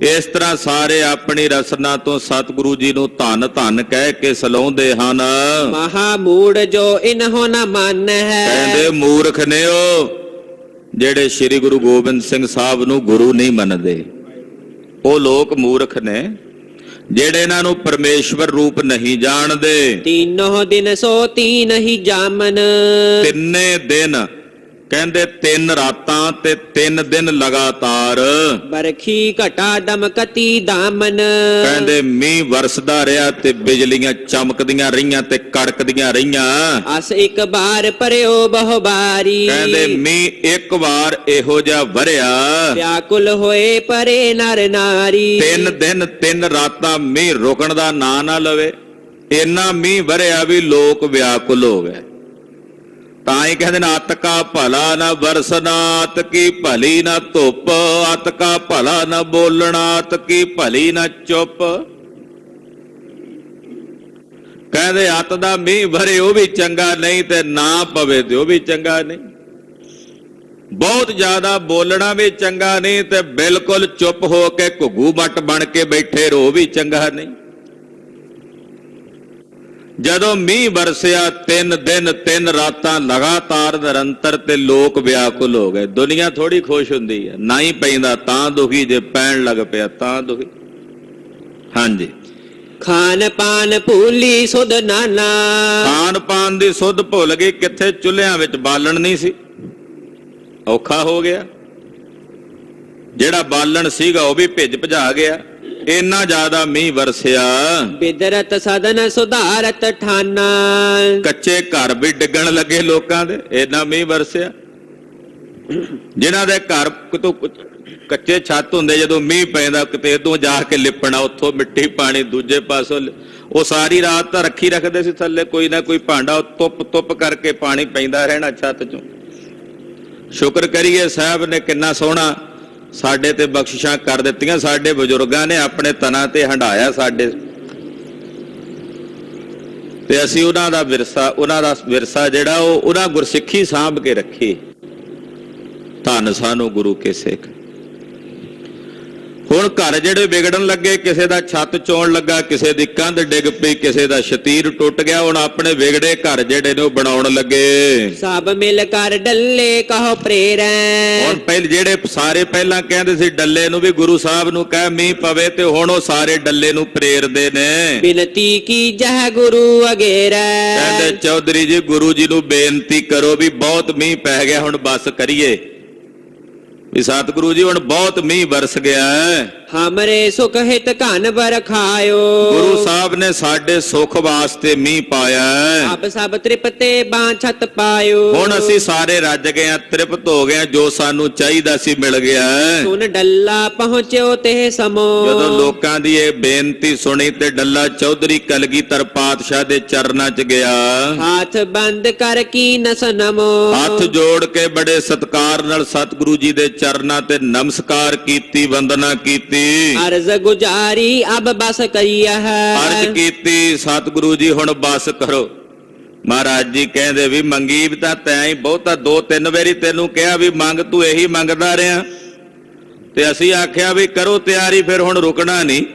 ਇਸ ਤਰ੍ਹਾਂ ਸਾਰੇ ਆਪਣੀ ਰਸਨਾ ਤੋਂ ਸਤਿਗੁਰੂ ਜੀ ਨੂੰ ਧੰਨ ਧੰਨ ਕਹਿ ਕੇ ਸਲਾਉਂਦੇ ਹਨ। ਮਹਾ ਮੂੜ ਜੋ ਇਨਹੁ ਨ ਮੰਨ ਹੈ, ਕਹਿੰਦੇ ਮੂਰਖ ਨੇ ਉਹ ਜਿਹੜੇ ਸ੍ਰੀ ਗੁਰੂ ਗੋਬਿੰਦ ਸਿੰਘ ਸਾਹਿਬ ਨੂੰ ਗੁਰੂ ਨਹੀਂ ਮੰਨਦੇ। ਉਹ ਲੋਕ ਮੂਰਖ ਨੇ ਜਿਹੜੇ ਇਹਨਾਂ ਨੂੰ ਪਰਮੇਸ਼ਵਰ ਰੂਪ ਨਹੀਂ ਜਾਣਦੇ। ਤੀਨੋ ਦਿਨ ਸੋ ਤੀਨ ਹੀ ਜਾਮਨ, ਤਿੰਨੇ ਦਿਨ ਕਹਿੰਦੇ 3 ਰਾਤਾਂ ਤੇ 3 ਦਿਨ ਲਗਾਤਾਰ ਬਰਖੀ ਘਟਾ ਦਮਕਤੀ ਦਾਮਨ, ਕਹਿੰਦੇ ਮੀਂਹ ਵਰਸਦਾ ਰਿਹਾ ਤੇ ਬਿਜਲੀਆਂ ਚਮਕਦੀਆਂ ਰਹੀਆਂ ਤੇ ਕੜਕਦੀਆਂ ਰਹੀਆਂ। ਅਸ ਇੱਕ ਬਾਰ ਪਰਿਓ ਬਹੁ ਬਾਰੀ, ਕਹਿੰਦੇ ਮੀਂਹ ਇੱਕ ਵਾਰ ਇਹੋ ਜਿਹਾ ਵਰਿਆ, ਵਿਆਕੁਲ ਹੋਏ ਪਰੇ ਨਰ ਨਾਰੀ। 3 ਦਿਨ 3 ਰਾਤਾਂ ਮੀਂਹ ਰੁਕਣ ਦਾ ਨਾਂ ਨਾ ਲਵੇ, ਇੰਨਾ ਮੀਂਹ ਵਰਿਆ ਵੀ ਲੋਕ ਵਿਆਕੁਲ ਹੋ ਗਏ। ਤਾਂ ਹੀ ਕਹਿੰਦੇ ਨੇ ਅਤ ਕਾ ਭਲਾ ਨਾ ਵਰਸਣਾ, ਅਤ ਕੀ ਭਲੀ ਨਾ ਧੁੱਪ, ਅਤ ਕਾ ਭਲਾ ਨਾ ਬੋਲਣਾ, ਅਤ ਕੀ ਭਲੀ ਨਾ ਚੁੱਪ। ਕਹਿੰਦੇ ਅਤ ਦਾ ਮੀਂਹ ਭਰੇ ਉਹ ਵੀ ਚੰਗਾ ਨਹੀਂ, ਤੇ ਨਾ ਪਵੇ ਤੇ ਉਹ ਵੀ ਚੰਗਾ ਨਹੀਂ। ਬਹੁਤ ਜ਼ਿਆਦਾ ਬੋਲਣਾ ਵੀ ਚੰਗਾ ਨਹੀਂ, ਤੇ ਬਿਲਕੁਲ ਚੁੱਪ ਹੋ ਕੇ ਘੁੱਗੂ ਬੱਟ ਬਣ ਕੇ ਬੈਠੇ ਰਹੋ ਵੀ ਚੰਗਾ ਨਹੀਂ। ਜਦੋਂ ਮੀਂਹ ਵਰਸਿਆ 3 ਦਿਨ 3 ਰਾਤਾਂ ਲਗਾਤਾਰ ਨਿਰੰਤਰ, ਤੇ ਲੋਕ ਵਿਆਕੁਲ ਹੋ ਗਏ। ਦੁਨੀਆ ਥੋੜੀ ਖੁਸ਼ ਹੁੰਦੀ ਹੈ, ਨਾ ਹੀ ਪੈਂਦਾ ਤਾਂ ਦੁਖੀ, ਜੇ ਪੈਣ ਲੱਗ ਪਿਆ ਤਾਂ ਦੁਖੀ। ਹਾਂਜੀ, ਖਾਨ ਪਾਨ ਭੂਲੀ ਸੁਧ ਨਾਨਾ, ਖਾਨ ਪਾਨ ਦੀ ਸੁਧ ਭੁੱਲ ਗਈ। ਕਿੱਥੇ ਚੁੱਲ੍ਹਿਆਂ ਵਿੱਚ ਬਾਲਣ ਨਹੀਂ ਸੀ, ਔਖਾ ਹੋ ਗਿਆ। ਜਿਹੜਾ ਬਾਲਣ ਸੀਗਾ ਉਹ ਵੀ ਭਿੱਜ ਭਜਾ ਗਿਆ, ਇੰਨਾ ਜ਼ਿਆਦਾ ਮੀਂਹ ਵਰਸਿਆ। ਬਿਦਰਤ ਸਦਨ ਸੁਧਾਰਤ ਠਾਨਾ, ਕੱਚੇ ਘਰ ਵੀ ਡਿੱਗਣ ਲੱਗੇ ਲੋਕਾਂ ਦੇ, ਇੰਨਾ ਮੀਂਹ ਵਰਸਿਆ। ਜਿਨ੍ਹਾਂ ਦੇ ਘਰ ਕੱਚੇ ਛੱਤ ਹੁੰਦੇ, ਜਦੋਂ ਮੀਂਹ ਪੈਂਦਾ ਕਿਤੇ ਇਦੋਂ ਜਾ ਕੇ ਲਿਪਣਾ, ਉੱਥੋਂ ਮਿੱਟੀ ਪਾਣੀ, ਦੂਜੇ ਪਾਸੋਂ ਉਹ ਸਾਰੀ ਰਾਤ ਤਾਂ ਰੱਖੀ ਰੱਖਦੇ ਸੀ ਥੱਲੇ ਕੋਈ ਨਾ ਕੋਈ ਭਾਂਡਾ, ਤੁੱਪ ਕਰਕੇ ਪਾਣੀ ਪੈਂਦਾ ਰਹਿਣਾ ਛੱਤ ਚੋਂ। ਸ਼ੁਕਰ ਕਰੀਏ ਸਾਹਿਬ ਨੇ ਕਿੰਨਾ ਸੋਹਣਾ ਸਾਡੇ ਤੇ ਬਖਸ਼ਿਸ਼ਾਂ ਕਰ ਦਿੱਤੀਆਂ, ਸਾਡੇ ਬਜ਼ੁਰਗਾਂ ਨੇ ਆਪਣੇ ਤਨਾਂ ਤੇ ਹੰਢਾਇਆ ਸਾਡੇ, ਤੇ ਅਸੀਂ ਉਹਨਾਂ ਦਾ ਵਿਰਸਾ ਜਿਹੜਾ ਉਹ ਉਹਨਾਂ ਗੁਰਸਿੱਖੀ ਸਾਂਭ ਕੇ ਰੱਖੀ। ਧੰਨ ਸਾਨੂੰ ਗੁਰੂ ਕੇ ਸਿੱਖ। ਹੁਣ ਘਰ ਜਿਹੜੇ ਵਿਗੜਨ ਲੱਗੇ, ਕਿਸੇ ਦਾ ਛੱਤ ਚੋਣ ਲੱਗਾ, ਕਿਸੇ ਦੀ ਕੰਧ ਡਿੱਗ ਪਈ, ਕਿਸੇ ਦਾ ਸ਼ਤੀਰ ਟੁੱਟ ਗਿਆ, ਹੁਣ ਆਪਣੇ ਵਿਗੜੇ ਘਰ ਜਿਹੜੇ ਨੇ ਉਹ ਬਣਾਉਣ ਲੱਗੇ। ਸਭ ਮਿਲ ਕਰ ਡੱਲੇ ਕਹੋ ਪ੍ਰੇਰੈ। ਹੁਣ ਜਿਹੜੇ ਸਾਰੇ ਪਹਿਲਾਂ ਕਹਿੰਦੇ ਸੀ ਡੱਲੇ ਨੂੰ ਵੀ ਗੁਰੂ ਸਾਹਿਬ ਨੂੰ ਕਹਿ ਮੀਂਹ ਪਵੇ, ਤੇ ਹੁਣ ਉਹ ਸਾਰੇ ਡੱਲੇ ਨੂੰ ਪ੍ਰੇਰਦੇ ਨੇ। ਬਿਨਤੀ ਕੀ ਜਹ ਗੁਰੂ ਅਗੇਰੈ। ਕਹਿੰਦੇ ਚੌਧਰੀ ਜੀ ਗੁਰੂ ਜੀ ਨੂੰ ਬੇਨਤੀ ਕਰੋ ਵੀ ਬਹੁਤ ਮੀਂਹ ਪੈ ਗਿਆ, ਹੁਣ ਬਸ ਕਰੀਏ ਵੀ ਸਤਿਗੁਰੂ ਜੀ ਹੁਣ ਬਹੁਤ ਮੀਂਹ ਵਰਸ ਗਿਆ ਹੈ। ਹਮਰੇ ਸੁਖ ਹਿਤ ਘਨ ਬਰਖਾਇਓ। ਗੁਰੂ ਸਾਹਿਬ ਨੇ ਸਾਡੇ ਸੁਖ ਵਾਸਤੇ ਮੀਂਹ ਪਾਇਆ ਹੈ। ਆਪ ਸਭ ਤ੍ਰਿਪਤੇ ਬਾਂਛਤ ਪਾਇਓ। ਹੁਣ ਅਸੀਂ ਸਾਰੇ ਰੱਜ ਗਏ ਆ, ਤ੍ਰਿਪਤ ਹੋ ਗਏ ਆ, ਜੋ ਸਾਨੂੰ ਚਾਹੀਦਾ ਸੀ ਮਿਲ ਗਿਆ ਹੈ। ਸੁਨ ਡੱਲਾ ਪਹੁੰਚਿਓ ਤੇ ਸਮੋ। ਜਦੋਂ ਲੋਕਾਂ ਦੀ ਇਹ ਬੇਨਤੀ ਸੁਣੀ ਤੇ ਡੱਲਾ ਚੌਧਰੀ ਕਲਗੀਧਰ ਪਾਤਸ਼ਾਹ ਦੇ ਚਰਨਾਂ 'ਚ ਗਿਆ। ਹੱਥ ਬੰਦ ਕਰ ਕੀਨਸ ਨਮੋ। ਹੱਥ ਜੋੜ ਕੇ ਬੜੇ ਸਤਿਕਾਰ ਨਾਲ ਸਤਿਗੁਰੂ ਜੀ ਦੇ ਚਰਨਾਂ ਤੇ ਨਮਸਕਾਰ ਕੀਤੀ, ਵੰਦਨਾ ਕੀਤੀ। ਅਰਜ਼ ਗੁਜ਼ਾਰੀ ਅਬ ਬਸ ਕਰੀਆ ਹੈ। ਅਰਜ਼ ਕੀਤੀ ਸਤਿਗੁਰੂ ਜੀ ਹੁਣ ਬਸ ਕਰੋ। ਮਹਾਰਾਜ ਜੀ ਕਹਿੰਦੇ ਵੀ ਮੰਗੀ ਤਾਂ ਤੈਂ ਹੀ ਬਹੁਤਾ, 2-3 ਵਾਰੀ ਤੈਨੂੰ ਕਿਹਾ ਵੀ ਮੰਗ, ਤੂੰ ਇਹੀ ਮੰਗਦਾ ਰਿਹਾ, ਤੇ ਅਸੀਂ ਆਖਿਆ ਵੀ ਕਰੋ ਤਿਆਰੀ, ਫਿਰ ਹੁਣ ਰੁਕਣਾ ਨਹੀਂ,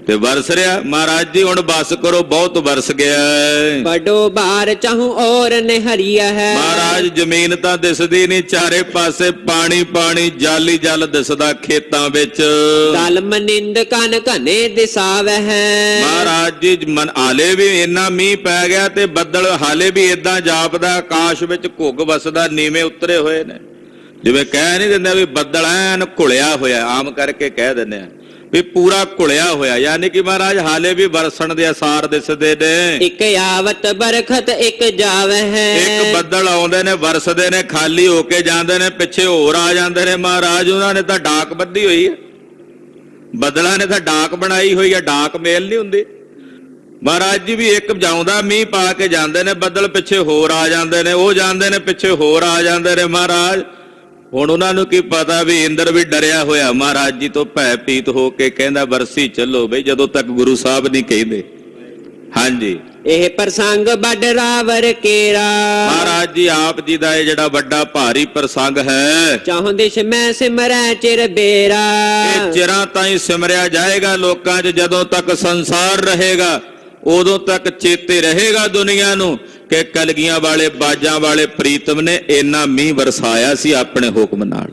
ਤੇ ਵਰਸ ਰਿਹਾ। ਮਹਾਰਾਜ ਜੀ ਹੁਣ ਬਸ ਕਰੋ, ਬਹੁਤ ਵਰਸ ਗਿਆ। ਬੜੋ ਬਾਰ ਚਾਹੂੰ ਔਰ ਨਿਹਰੀਆ ਹੈ। ਮਹਾਰਾਜ ਜ਼ਮੀਨ ਤਾਂ ਦਿਸਦੀ ਨਹੀਂ, ਚਾਰੇ ਪਾਸੇ ਪਾਣੀ ਪਾਣੀ, ਜਾਲੀ ਜਲ ਦਿਸਦਾ ਖੇਤਾਂ ਵਿੱਚ। ਦਲ ਮਨਿੰਦ ਕਨ ਘਨੇ ਦਿਸਾਵੈ ਹੈ। ਮਹਾਰਾਜ ਜੀ ਹਾਲੇ ਵੀ ਇੰਨਾ ਮੀਂਹ ਪੈ ਗਿਆ ਤੇ ਬੱਦਲ ਹਾਲੇ ਵੀ ਏਦਾਂ ਜਾਪਦਾ, ਆਕਾਸ਼ ਵਿੱਚ ਘੁੱਗ ਵਸਦਾ, ਨੀਵੇਂ ਉਤਰੇ ਹੋਏ ਨੇ। ਜਿਵੇਂ ਕਹਿ ਨਹੀਂ ਦਿੰਦੇ ਵੀ ਬੱਦਲ ਐਨ ਘੁਲਿਆ ਹੋਇਆ, ਆਮ ਕਰਕੇ ਕਹਿ ਦਿੰਦੇ ਆ ਵੀ ਪੂਰਾ ਘੁਲਿਆ ਹੋਇਆ, ਯਾਨੀ ਕਿ ਮਹਾਰਾਜ ਹਾਲੇ ਵੀ ਵਰਸਣ ਦੇ ਅਸਾਰ ਦਿਸਦੇ ਨੇ। ਇੱਕ ਆਵਤ ਬਰਖਤ ਇੱਕ ਜਾਵੈ ਹੈ। ਇੱਕ ਬੱਦਲ ਆਉਂਦੇ ਨੇ, ਵਰਸਦੇ ਨੇ, ਖਾਲੀ ਹੋ ਕੇ ਜਾਂਦੇ ਨੇ, ਪਿੱਛੇ ਹੋਰ ਆ ਜਾਂਦੇ ਨੇ। ਮਹਾਰਾਜ ਉਹਨਾਂ ਨੇ ਤਾਂ ਡਾਕ ਬੱਧੀ ਹੋਈ ਹੈ, ਬੱਦਲਾਂ ਨੇ ਤਾਂ ਡਾਕ ਬਣਾਈ ਹੋਈ ਹੈ, ਡਾਕ ਮੇਲ ਨਹੀਂ ਹੁੰਦੀ। ਮਹਾਰਾਜ ਜੀ ਵੀ ਇੱਕ ਜਾਉਂਦਾ ਮੀਂਹ ਪਾ ਕੇ ਜਾਂਦੇ ਨੇ, ਬੱਦਲ ਪਿੱਛੇ ਹੋਰ ਆ ਜਾਂਦੇ ਨੇ, ਉਹ ਜਾਂਦੇ ਨੇ, ਪਿੱਛੇ ਹੋਰ ਆ ਜਾਂਦੇ ਨੇ। ਮਹਾਰਾਜ ਹੁਣ ਉਹਨਾਂ ਨੂੰ ਕੀ ਪਤਾ ਵੀ ਇੰਦਰ ਵੀ ਡਰਿਆ ਹੋਇਆ ਮਹਾਰਾਜ ਜੀ ਤੋਂ, ਭੈ ਭੀਤ ਹੋ ਕੇ ਕਹਿੰਦਾ ਵਰਸੀ ਚੱਲੋ ਬਈ, ਜਦੋਂ ਤੱਕ ਗੁਰੂ ਸਾਹਿਬ ਨਹੀਂ ਕਹਿੰਦੇ। ਹਾਂਜੀ, ਇਹ ਪ੍ਰਸੰਗ ਵੱਡ ਰਾਵਰ ਕੇਰਾ। ਮਹਾਰਾਜ ਜੀ ਆਪ ਜੀ ਦਾ ਇਹ ਜਿਹੜਾ ਵੱਡਾ ਭਾਰੀ ਪ੍ਰਸੰਗ ਹੈ, ਚਾਹੁੰ ਦਿਸ਼ ਮੈਂ ਸਿਮਰੈ ਚਿਰ ਬੇਰਾ। ਇਹ ਚਿਰਾਂ ਤਾਈਂ ਸਿਮਰਿਆ ਜਾਏਗਾ ਲੋਕਾਂ 'ਚ, ਜਦੋਂ ਤੱਕ ਸੰਸਾਰ ਰਹੇਗਾ ਉਦੋਂ ਤੱਕ ਚੇਤੇ ਰਹੇਗਾ ਦੁਨੀਆ ਨੂੰ ਕਿ ਕਲਗੀਆਂ ਵਾਲੇ ਬਾਜਾਂ ਵਾਲੇ ਪ੍ਰੀਤਮ ਨੇ ਇੰਨਾ ਮੀਂਹ ਵਰਸਾਇਆ ਸੀ ਆਪਣੇ ਹੁਕਮ ਨਾਲ।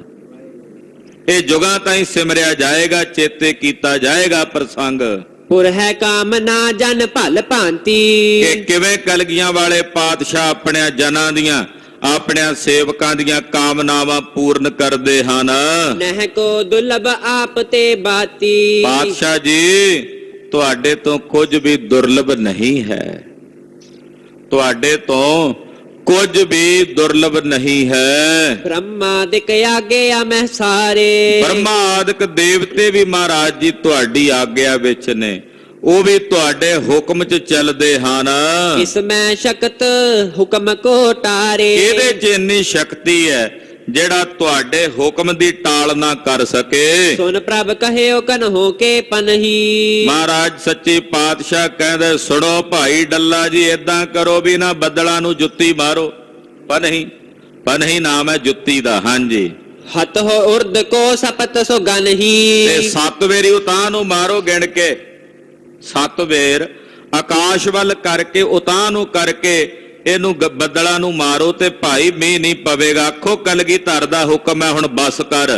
ਇਹ ਜੁਗਾਂ ਤਾਈਂ ਸਿਮਰਿਆ ਜਾਏਗਾ, ਚੇਤੇ ਕੀਤਾ ਜਾਏਗਾ ਪ੍ਰਸੰਗ। ਪੁਰ ਹੈ ਕਾਮਨਾ ਜਨ ਭਲ ਭਾਂਤੀ। ਕਿ ਕਿਵੇਂ ਕਲਗੀਆਂ ਵਾਲੇ ਪਾਤਸ਼ਾਹ ਆਪਣਿਆਂ ਜਨਾਂ ਦੀਆਂ, ਆਪਣਿਆਂ ਸੇਵਕਾਂ ਦੀਆਂ ਕਾਮਨਾਵਾਂ ਪੂਰਨ ਕਰਦੇ ਹਨ। ਨਹਿ ਕੋ ਦੁਰਲਭ ਆਪ ਤੇ ਬਾਤੀ। ਪਾਤਸ਼ਾਹ ਜੀ ਤੁਹਾਡੇ ਤੋਂ ਕੁਝ ਵੀ ਦੁਰਲਭ ਨਹੀਂ ਹੈ, ਤੁਹਾਡੇ ਤੋਂ ਕੁਝ ਵੀ ਦੁਰਲਭ ਨਹੀਂ ਹੈ। ਬ੍ਰਹਮਾਦਿਕ ਆਗਿਆ ਮੈਂ ਸਾਰੇ। ਬ੍ਰਹਮਾ ਆਦਿਕ ਦੇਵਤੇ ਵੀ ਮਹਾਰਾਜ ਜੀ ਤੁਹਾਡੀ ਆਗਿਆ ਵਿੱਚ ਨੇ, ਉਹ ਵੀ ਤੁਹਾਡੇ ਹੁਕਮ 'ਚ ਚੱਲਦੇ ਹਨ। ਇਸ ਮੈਂ ਸ਼ਕਤ ਹੁਕਮ ਕੋ ਟਾਰੇ। ਇਹਦੇ 'ਚ ਇੰਨੀ ਸ਼ਕਤੀ ਹੈ ਜਿਹੜਾ ਤੁਹਾਡੇ ਹੁਕਮ ਦੀ ਟਾਲ ਨਾ ਕਰ ਸਕੇ। ਸੁਨ ਪ੍ਰਭ ਕਹਿਓ ਕਨਹੋ ਕੇ ਪਨਹੀ। ਮਹਾਰਾਜ ਸੱਚੇ ਪਾਤਸ਼ਾਹ ਕਹਿੰਦੇ ਸੁਣੋ ਭਾਈ ਡੱਲਾ ਜੀ, ਏਦਾਂ ਕਰੋ ਵੀ ਨਾ ਬੱਦਲਾਂ ਨੂੰ ਜੁੱਤੀ ਮਾਰੋ। ਪਨਹੀ, ਪਨਹੀ ਨਾਮ ਹੈ ਜੁੱਤੀ ਦਾ। ਹਾਂਜੀ, ਹੱਥ ਹੋ ਉਰਦ ਕੋ ਸਪਤ ਸੋ ਗਨਹੀ। ਤੇ 7 ਵੇਰੀ ਉਤਾਂਹ ਨੂੰ ਮਾਰੋ ਗਿਣ ਕੇ, 7 ਵੇਰ ਆਕਾਸ਼ ਵੱਲ ਕਰਕੇ ਉਤਾਂਹ ਨੂੰ ਕਰਕੇ ਇਹਨੂੰ ਬੱਦਲਾਂ ਨੂੰ ਮਾਰੋ ਤੇ ਭਾਈ ਮੀਂਹ ਨਹੀਂ ਪਵੇਗਾ। ਆਖੋ ਕਲਗੀਧਰ ਦਾ ਹੁਕਮ ਹੈ ਹੁਣ ਬਸ ਕਰ।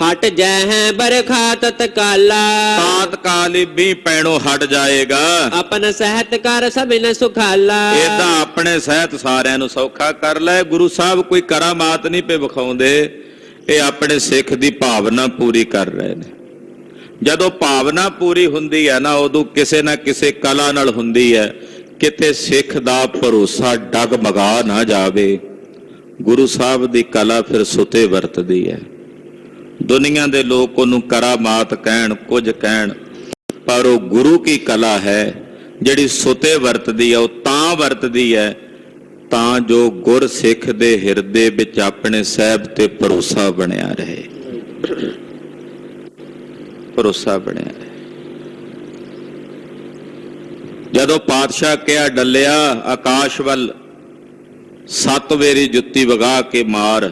ਹਟ ਜੈ ਹੈ ਬਰਖਾ ਤਤਕਾਲਾ। ਤਾਤਕਾਲ ਹੀ ਮੀਂਹ ਪੈਣੋਂ ਹਟ ਜਾਏਗਾ। ਆਪਨ ਸਹਿਤ ਕਰ ਸਭਿਨ ਸੁਖਾਲਾ। ਏਦਾਂ ਆਪਣੇ ਸਹਿਤ ਸਾਰਿਆਂ ਨੂੰ ਸੌਖਾ ਕਰ ਲੈ। ਗੁਰੂ ਸਾਹਿਬ ਕੋਈ ਕਰਾਮਾਤ ਨਹੀਂ ਪੇ ਵਿਖਾਉਂਦੇ, ਇਹ ਆਪਣੇ ਸਿੱਖ ਦੀ ਭਾਵਨਾ ਪੂਰੀ ਕਰ ਰਹੇ ਨੇ। ਜਦੋਂ ਭਾਵਨਾ ਪੂਰੀ ਹੁੰਦੀ ਹੈ ਨਾ, ਉਦੋਂ ਕਿਸੇ ਨਾ ਕਿਸੇ ਕਲਾ ਨਾਲ ਹੁੰਦੀ ਹੈ। ਕਿਤੇ ਸਿੱਖ ਦਾ ਭਰੋਸਾ ਡਗਮਗਾ ਨਾ ਜਾਵੇ। ਗੁਰੂ ਸਾਹਿਬ ਦੀ ਕਲਾ ਫਿਰ ਸੁਤੇ ਵਰਤਦੀ ਹੈ। ਦੁਨੀਆ ਦੇ ਲੋਕ ਉਹਨੂੰ ਕਰਾਮਾਤ ਕਹਿਣ, ਕੁਝ ਕਹਿਣ, ਪਰ ਉਹ ਗੁਰੂ ਕੀ ਕਲਾ ਹੈ ਜਿਹੜੀ ਸੁਤੇ ਵਰਤਦੀ ਹੈ। ਉਹ ਤਾਂ ਵਰਤਦੀ ਹੈ ਤਾਂ ਜੋ ਗੁਰ ਸਿੱਖ ਦੇ ਹਿਰਦੇ ਵਿੱਚ ਆਪਣੇ ਸਾਹਿਬ ਤੇ ਭਰੋਸਾ ਬਣਿਆ ਰਹੇ, ਭਰੋਸਾ ਬਣਿਆ ਰਹੇ। ਜਦੋਂ ਪਾਤਸ਼ਾਹ ਕਿਹਾ ਡੱਲਿਆ ਆਕਾਸ਼ ਵੱਲ 7 ਵੇਰੀ ਜੁੱਤੀ ਵਗਾ ਕੇ ਮਾਰ,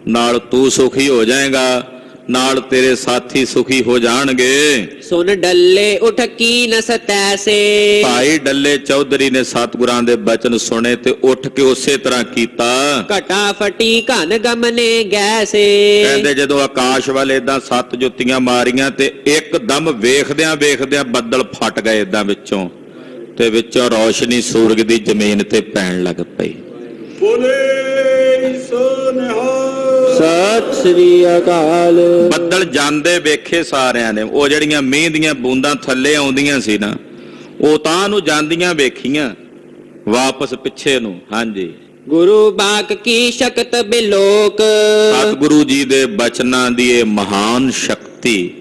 ਨਾਲ ਤੂੰ ਸੁਖੀ ਹੋ ਜਾਏਗਾ, ਨਾਲ ਤੇਰੇ ਸਾਥੀ ਸੁਖੀ ਹੋ ਜਾਣਗੇ। ਸੁਨ ਡੱਲੇ ਉਠ ਕੀ ਨ ਸਤੈਸੇ। ਭਾਈ ਡੱਲੇ ਚੌਧਰੀ ਨੇ ਸਤਿਗੁਰਾਂ ਦੇ ਬਚਨ ਸੁਣੇ ਤੇ ਉੱਠ ਕੇ ਉਸੇ ਤਰ੍ਹਾਂ ਕੀਤਾ। ਘਟਾ ਫਟੀ ਘਨ ਗਮਨੇ ਗੈਸੇ। ਕਹਿੰਦੇ ਜਦੋਂ ਆਕਾਸ਼ ਵੱਲ ਏਦਾਂ 7 ਜੁੱਤੀਆਂ ਮਾਰੀਆਂ ਤੇ ਇੱਕਦਮ ਵੇਖਦਿਆਂ ਵੇਖਦਿਆਂ ਬੱਦਲ ਫਟ ਗਏ ਏਦਾਂ ਵਿੱਚੋਂ, ਤੇ ਵਿੱਚੋਂ ਰੌਸ਼ਨੀ ਸੂਰਜ ਦੀ ਜ਼ਮੀਨ ਤੇ ਪੈਣ ਲੱਗ ਪਈ। ਸਤਿ ਸ੍ਰੀ ਅਕਾਲ। ਬੱਦਲ ਜਾਂਦੇ ਵੇਖੇ ਸਾਰਿਆਂ ਨੇ, ਉਹ ਜਿਹੜੀਆਂ ਮੀਂਹ ਦੀਆਂ ਬੂੰਦਾਂ ਥੱਲੇ ਆਉਂਦੀਆਂ ਸੀ ਨਾ, ਉਹ ਤਾਂ ਨੂੰ ਜਾਂਦੀਆਂ ਵੇਖੀਆਂ ਵਾਪਸ ਪਿੱਛੇ ਨੂੰ। ਹਾਂਜੀ, ਗੁਰੂ ਬਾਕ ਕੀ ਸ਼ਕਤ ਬਿਲੋਕ। ਸਤਿਗੁਰੂ ਜੀ ਦੇ ਬਚਨਾਂ ਦੀ ਇਹ ਮਹਾਨ ਸ਼ਕਤੀ,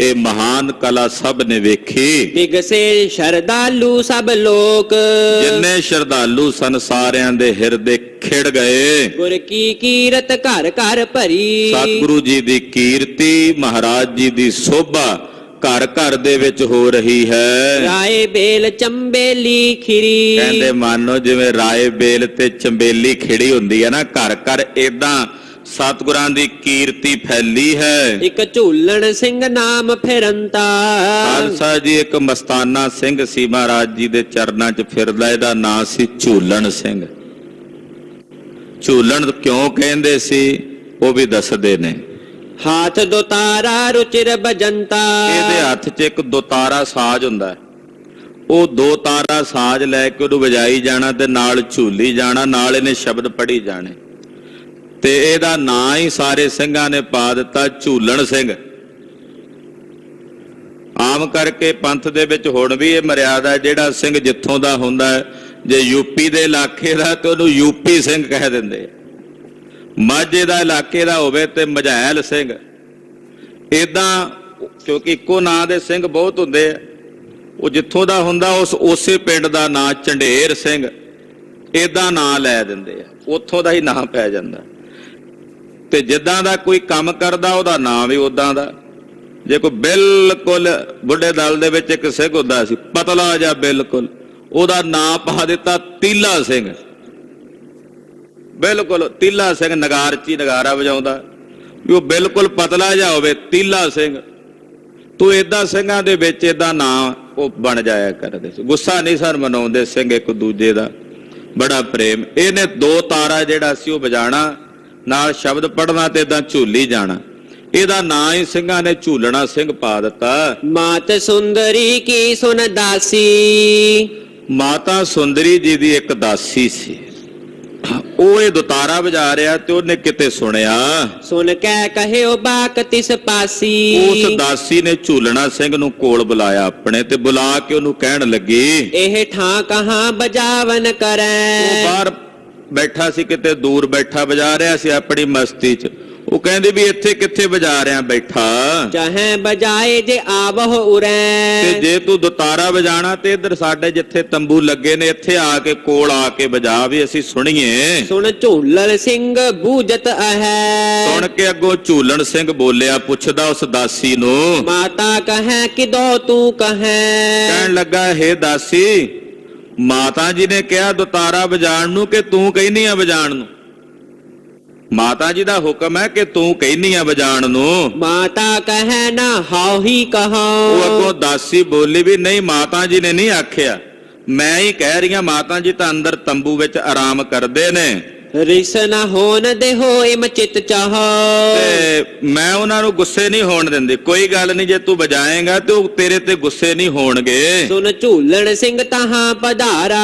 ਇਹ ਮਹਾਨ ਕਲਾ ਸਭ ਨੇ ਵੇਖੀ। ਬਿਗਸੇ ਸ਼ਰਧਾਲੂ ਸਭ ਲੋਕ। ਜਿੰਨੇ ਸ਼ਰਧਾਲੂ ਸਨ ਸਾਰਿਆਂ ਦੇ ਹਿਰਦੇ ਖਿੜ ਗਏ। ਗੁਰ ਕੀ ਕੀਰਤ ਘਰ ਘਰ ਭਰੀ। ਸਤਿਗੁਰੂ ਜੀ ਦੀ ਕੀਰਤੀ, ਮਹਾਰਾਜ ਜੀ ਦੀ ਸੋਭਾ ਘਰ ਘਰ ਦੇ ਵਿੱਚ ਹੋ ਰਹੀ ਹੈ। ਰਾਏ ਬੇਲ ਚੰਬੇਲੀ ਖਿਰੀ। ਕਹਿੰਦੇ ਮਾਨੋ ਜਿਵੇਂ ਰਾਏ ਬੇਲ ਤੇ ਚੰਬੇਲੀ ਖਿੜੀ ਹੁੰਦੀ ਹੈ ਨਾ, ਘਰ ਘਰ ਏਦਾਂ ਸਤਿਗੁਰਾਂ ਦੀ ਕੀਰਤੀ ਫੈਲੀ ਹੈ। ਇੱਕ ਝੂਲਣ ਸਿੰਘ ਨਾਮ ਫਿਰੰਤਾ। ਖਾਲਸਾ ਜੀ ਇੱਕ ਮਸਤਾਨਾ ਸਿੰਘ ਸੀ, ਮਹਾਰਾਜ ਜੀ ਦੇ ਚਰਨਾਂ 'ਚ ਫਿਰਦਾ, ਇਹਦਾ ਨਾਂ ਸੀ ਝੂਲਣ ਸਿੰਘ। ਝੂਲਣ ਕਿਉਂ ਕਹਿੰਦੇ ਸੀ ਉਹ ਵੀ ਦੱਸਦੇ ਨੇ। ਹਾਥ ਦੋਤਾਰਾ ਰੁਚਿਰ ਬਜੰਤਾ। ਇਹਦੇ ਹੱਥ 'ਚ ਇੱਕ ਦੋਤਾਰਾ ਸਾਜ਼ ਹੁੰਦਾ ਹੈ, ਉਹ ਦੋਤਾਰਾ ਸਾਜ਼ ਲੈ ਕੇ ਉਹਨੂੰ ਵਜਾਈ ਜਾਣਾ ਤੇ ਨਾਲ ਝੂਲੀ ਜਾਣਾ, ਨਾਲ ਇਹਨੇ ਸ਼ਬਦ ਪੜ੍ਹੀ ਜਾਣੇ, ਤੇ ਇਹਦਾ ਨਾਂ ਹੀ ਸਾਰੇ ਸਿੰਘਾਂ ਨੇ ਪਾ ਦਿੱਤਾ ਝੂਲਣ ਸਿੰਘ। ਆਮ ਕਰਕੇ ਪੰਥ ਦੇ ਵਿੱਚ ਹੁਣ ਵੀ ਇਹ ਮਰਿਆਦਾ, ਜਿਹੜਾ ਸਿੰਘ ਜਿੱਥੋਂ ਦਾ ਹੁੰਦਾ ਹੈ, ਜੇ ਯੂਪੀ ਦੇ ਇਲਾਕੇ ਦਾ ਤੇ ਉਹਨੂੰ ਯੂਪੀ ਸਿੰਘ ਕਹਿ ਦਿੰਦੇ, ਮਾਝੇ ਦਾ ਇਲਾਕੇ ਦਾ ਹੋਵੇ ਤੇ ਮਝੈਲ ਸਿੰਘ। ਏਦਾਂ ਕਿਉਂਕਿ ਇੱਕੋ ਨਾਂ ਦੇ ਸਿੰਘ ਬਹੁਤ ਹੁੰਦੇ ਆ, ਉਹ ਜਿੱਥੋਂ ਦਾ ਹੁੰਦਾ ਉਸੇ ਪਿੰਡ ਦਾ ਨਾਂ ਝੰਡੇਰ ਸਿੰਘ, ਏਦਾਂ ਨਾਂ ਲੈ ਦਿੰਦੇ ਆ, ਉੱਥੋਂ ਦਾ ਹੀ ਨਾਂ ਪੈ ਜਾਂਦਾ। ਤੇ ਜਿੱਦਾਂ ਦਾ ਕੋਈ ਕੰਮ ਕਰਦਾ ਉਹਦਾ ਨਾਂ ਵੀ ਉਦਾਂ ਦਾ। ਜੇ ਕੋਈ ਬਿਲਕੁਲ ਬੁੱਢੇ ਦਲ ਦੇ ਵਿੱਚ ਇੱਕ ਸਿੰਘ ਹੁੰਦਾ ਸੀ ਪਤਲਾ ਜਾਂ ਬਿਲਕੁਲ, ਉਹਦਾ ਨਾਂ ਪਾ ਦਿੱਤਾ ਤੀਲਾ ਸਿੰਘ। ਬਿਲਕੁਲ ਤੀਲਾ ਸਿੰਘ, ਨਗਾਰਚੀ ਨਗਾਰਾ ਵਜਾਉਂਦਾ, ਵੀ ਉਹ ਬਿਲਕੁਲ ਪਤਲਾ ਜਿਹਾ ਹੋਵੇ, ਤੀਲਾ ਸਿੰਘ। ਤੂੰ ਏਦਾਂ ਸਿੰਘਾਂ ਦੇ ਵਿੱਚ ਏਦਾਂ ਨਾਂ ਉਹ ਬਣ ਜਾਇਆ ਕਰਦੇ ਸੀ। ਗੁੱਸਾ ਨਹੀਂ ਸਨ ਮਨਾਉਂਦੇ ਸਿੰਘ ਇੱਕ ਦੂਜੇ ਦਾ, ਬੜਾ ਪ੍ਰੇਮ। ਇਹਨੇ ਦੋ ਤਾਰਾ ਜਿਹੜਾ ਸੀ ਉਹ ਵਜਾਣਾ, ਨਾਲ ਸ਼ਬਦ ਪੜ੍ਹਨਾ ਤੇ ਏਦਾਂ ਝੂਲੀ ਜਾਣਾ। ਇਹਦਾ ਨਾਂ ਹੀ ਸਿੰਘਾਂ ਨੇ ਝੂਲਣਾ ਸਿੰਘ ਪਾ ਦਿੱਤਾ। ਮਾਤ ਸੁੰਦਰੀ ਕੀ ਸੁਨ ਦਾਸੀ। ਮਾਤਾ ਸੁੰਦਰੀ ਜੀ ਦੀ ਇੱਕ ਦਾਸੀ ਸੀ, ਉਹ ਇਹ ਦੁਤਾਰਾ ਵਜਾ ਰਿਹਾ ਤੇ ਉਹਨੇ ਕਿਤੇ ਸੁਣਿਆ। ਸੁਣ ਕੇ ਕਹਿਓ ਬਾਕ ਤਿਸ ਪਾਸੀ। ਉਸ ਦਾਸੀ ਨੇ ਝੂਲਣਾ ਸਿੰਘ ਨੂੰ ਕੋਲ ਬੁਲਾਇਆ ਆਪਣੇ, ਤੇ ਬੁਲਾ ਕੇ ਉਹਨੂੰ ਕਹਿਣ ਲੱਗੀ, ਇਹ ਠਾਂ ਕਹਾਂ ਬਜਾਵਨ ਕਰੈ। ਉਹ ਬਾਹਰ ਬੈਠਾ ਸੀ, ਕਿਤੇ ਦੂਰ ਬੈਠਾ ਵਜਾ ਰਿਹਾ ਸੀ ਆਪਣੀ ਮਸਤੀ 'ਚ। ਉਹ ਕਹਿੰਦੇ ਵੀ ਇੱਥੇ ਕਿੱਥੇ ਵਜਾ ਰਿਆ ਬੈਠਾ, ਚਾਹੇ ਬਜਾਏ ਜੇ ਆਵਹੁ ਉਰੈ। ਤੇ ਜੇ ਤੂੰ ਦੁਤਾਰਾ ਵਜਾਣਾ ਤੇ ਇੱਧਰ ਸਾਡੇ ਜਿੱਥੇ ਤੰਬੂ ਲੱਗੇ ਨੇ ਇੱਥੇ ਆ ਕੇ ਕੋਲ ਆ ਕੇ ਵਜਾ, ਵੀ ਅਸੀਂ ਸੁਣੀਏ। ਸੁਣ ਝੂਲਣ ਸਿੰਘ ਬੂਝਤ ਅਹੈ। ਸੁਣ ਕੇ ਅੱਗੋਂ ਝੂਲਣ ਸਿੰਘ ਬੋਲਿਆ, ਪੁੱਛਦਾ ਉਸ ਦਾਸੀ ਨੂੰ, ਮਾਤਾ ਕਹੈ ਕਿਦੋ ਤੂੰ ਕਹੈ। ਕਹਿਣ ਲੱਗਾ, ਹੇ ਦਾਸੀ, ਮਾਤਾ ਜੀ ਨੇ ਕਿਹਾ ਦੁਤਾਰਾ ਵਜਾਣ ਨੂੰ ਕਿ ਤੂੰ ਕਹਿੰਦੀ ਆ ਵਜਾਣ ਨੂੰ? ਮਾਤਾ ਜੀ ਦਾ ਹੁਕਮ ਹੈ ਕਿ ਤੂੰ ਕਹਿੰਦੀ ਆ ਵਜਾਣ ਨੂੰ। ਮਾਤਾ ਕਹੈ ਨਾ ਹਾਉ ਹੀ ਕਹਾ। ਉਹ ਅੱਗੋਂ ਦਾਸੀ ਬੋਲੀ, ਵੀ ਨਹੀਂ ਮਾਤਾ ਜੀ ਨੇ ਨਹੀਂ ਆਖਿਆ, ਮੈਂ ਹੀ ਕਹਿ ਰਹੀ ਹਾਂ। ਮਾਤਾ ਜੀ ਤਾਂ ਅੰਦਰ ਤੰਬੂ ਵਿੱਚ ਆਰਾਮ ਕਰਦੇ ਨੇ। ਰਿਸ ਨਾ ਹੋਣ ਦੇ ਹੋਏ ਮਚਿਤ ਚਾਹੋ। ਤੇ ਮੈਂ ਉਹਨਾਂ ਨੂੰ ਗੁੱਸੇ ਨਹੀਂ ਹੋਣ ਦਿੰਦੀ। ਕੋਈ ਗੱਲ ਨਹੀਂ, ਜੇ ਤੂੰ ਵਜਾਏਂਗਾ ਤੇ ਉਹ ਤੇਰੇ ਤੇ ਗੁੱਸੇ ਨਹੀਂ ਹੋਣਗੇ। ਸੁਨ ਝੂਲਣ ਸਿੰਘ ਤਾਹਾਂ ਪਧਾਰਾ।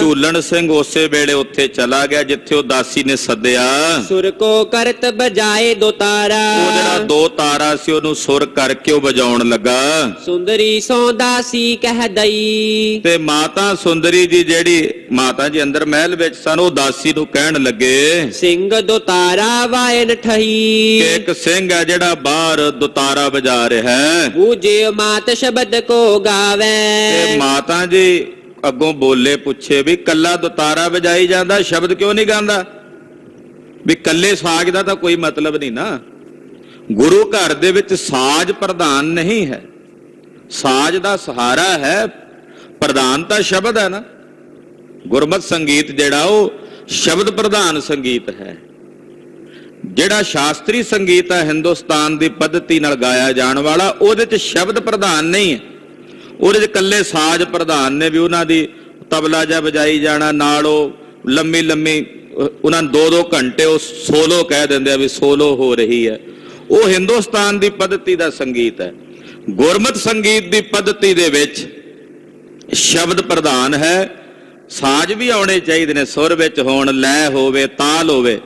ਝੂਲਣ ਸਿੰਘ ਉਸੇ ਵੇਲੇ ਉੱਥੇ ਚਲਾ ਗਿਆ ਜਿੱਥੇ ਉਹ ਦਾਸੀ ਨੇ ਸੱਦਿਆ। ਸੁਰ ਕੋ ਕਰਤ ਬਜਾਏ ਦੋ ਤਾਰਾ। ਉਹ ਜਿਹੜਾ ਦੋ ਤਾਰਾ ਸੀ ਉਹਨੂੰ ਸੁਰ ਕਰਕੇ ਉਹ ਵਜਾਉਣ ਲੱਗਾ। ਸੁੰਦਰੀ ਸੋ ਦਾਸੀ ਕਹਿ ਦਈ। ਤੇ ਮਾਤਾ ਸੁੰਦਰੀ ਜੀ, ਜਿਹੜੀ ਮਾਤਾ ਜੀ ਅੰਦਰ ਮਹਿਲ ਵਿੱਚ ਸਨ, ਉਹ ਦਾਸੀ ਨੂੰ ਕਹਿਣ ਲੱਗੇ ਸਿੰਘ ਦੁਤਾਰਾ ਵਾਇਨ ਠਹੀ। ਕਿ ਇੱਕ ਸਿੰਘ ਹੈ ਜਿਹੜਾ ਬਾਹਰ ਦੁਤਾਰਾ ਵਜਾ ਰਿਹਾ ਹੈ। ਬੂਝਿ ਮਾਤ ਸ਼ਬਦ ਕੋ ਗਾਵੇ। ਤੇ ਮਾਤਾ ਜੀ ਅੱਗੋਂ ਬੋਲੇ, ਪੁੱਛੇ ਵੀ ਕੱਲਾ ਦੁਤਾਰਾ ਵਜਾਈ ਜਾਂਦਾ, ਸ਼ਬਦ ਕਿਉਂ ਨਹੀਂ ਗਾਉਂਦਾ? ਵੀ ਕੱਲੇ ਸਾਜ਼ ਦਾ ਤਾਂ ਕੋਈ ਮਤਲਬ ਨਹੀਂ ਨਾ। ਗੁਰੂ ਘਰ ਦੇ ਵਿੱਚ ਸਾਜ਼ ਪ੍ਰਧਾਨ ਨਹੀਂ ਹੈ, ਸਾਜ਼ ਦਾ ਸਹਾਰਾ ਹੈ, ਪ੍ਰਧਾਨ ਤਾਂ ਸ਼ਬਦ ਹੈ ਨਾ। ਗੁਰਮਤਿ ਸੰਗੀਤ ਜਿਹੜਾ ਉਹ ਸ਼ਬਦ ਪ੍ਰਧਾਨ ਸੰਗੀਤ ਹੈ। ਜਿਹੜਾ ਸ਼ਾਸਤਰੀ ਸੰਗੀਤ ਹੈ ਹਿੰਦੁਸਤਾਨ ਦੀ ਪੱਧਤੀ ਨਾਲ ਗਾਇਆ ਜਾਣ ਵਾਲਾ, ਉਹਦੇ 'ਚ ਸ਼ਬਦ ਪ੍ਰਧਾਨ ਨਹੀਂ ਹੈ, ਉਹਦੇ 'ਚ ਇਕੱਲੇ ਸਾਜ਼ ਪ੍ਰਧਾਨ ਨੇ। ਵੀ ਉਹਨਾਂ ਦੀ ਤਬਲਾ ਜਿਹਾ ਵਜਾਈ ਜਾਣਾ, ਨਾਲ ਉਹ ਲੰਮੀ ਲੰਮੀ ਉਹਨਾਂ ਨੂੰ 2-2 ਘੰਟੇ ਉਹ ਸੋਲੋ ਕਹਿ ਦਿੰਦੇ ਆ ਵੀ ਸੋਲੋ ਹੋ ਰਹੀ ਹੈ। ਉਹ ਹਿੰਦੁਸਤਾਨ ਦੀ ਪੱਧਤੀ ਦਾ ਸੰਗੀਤ ਹੈ। ਗੁਰਮਤਿ ਸੰਗੀਤ ਦੀ ਪੱਧਤੀ ਦੇ ਵਿੱਚ ਸ਼ਬਦ ਪ੍ਰਧਾਨ ਹੈ। ਸਾਜ਼ ਵੀ ਆਉਣੇ ਚਾਹੀਦੇ ਨੇ, ਸੁਰ ਵਿੱਚ ਹੋਣ, ਲੈ ਹੋਵੇ, ਤਾਲ ਹੋਵੇ,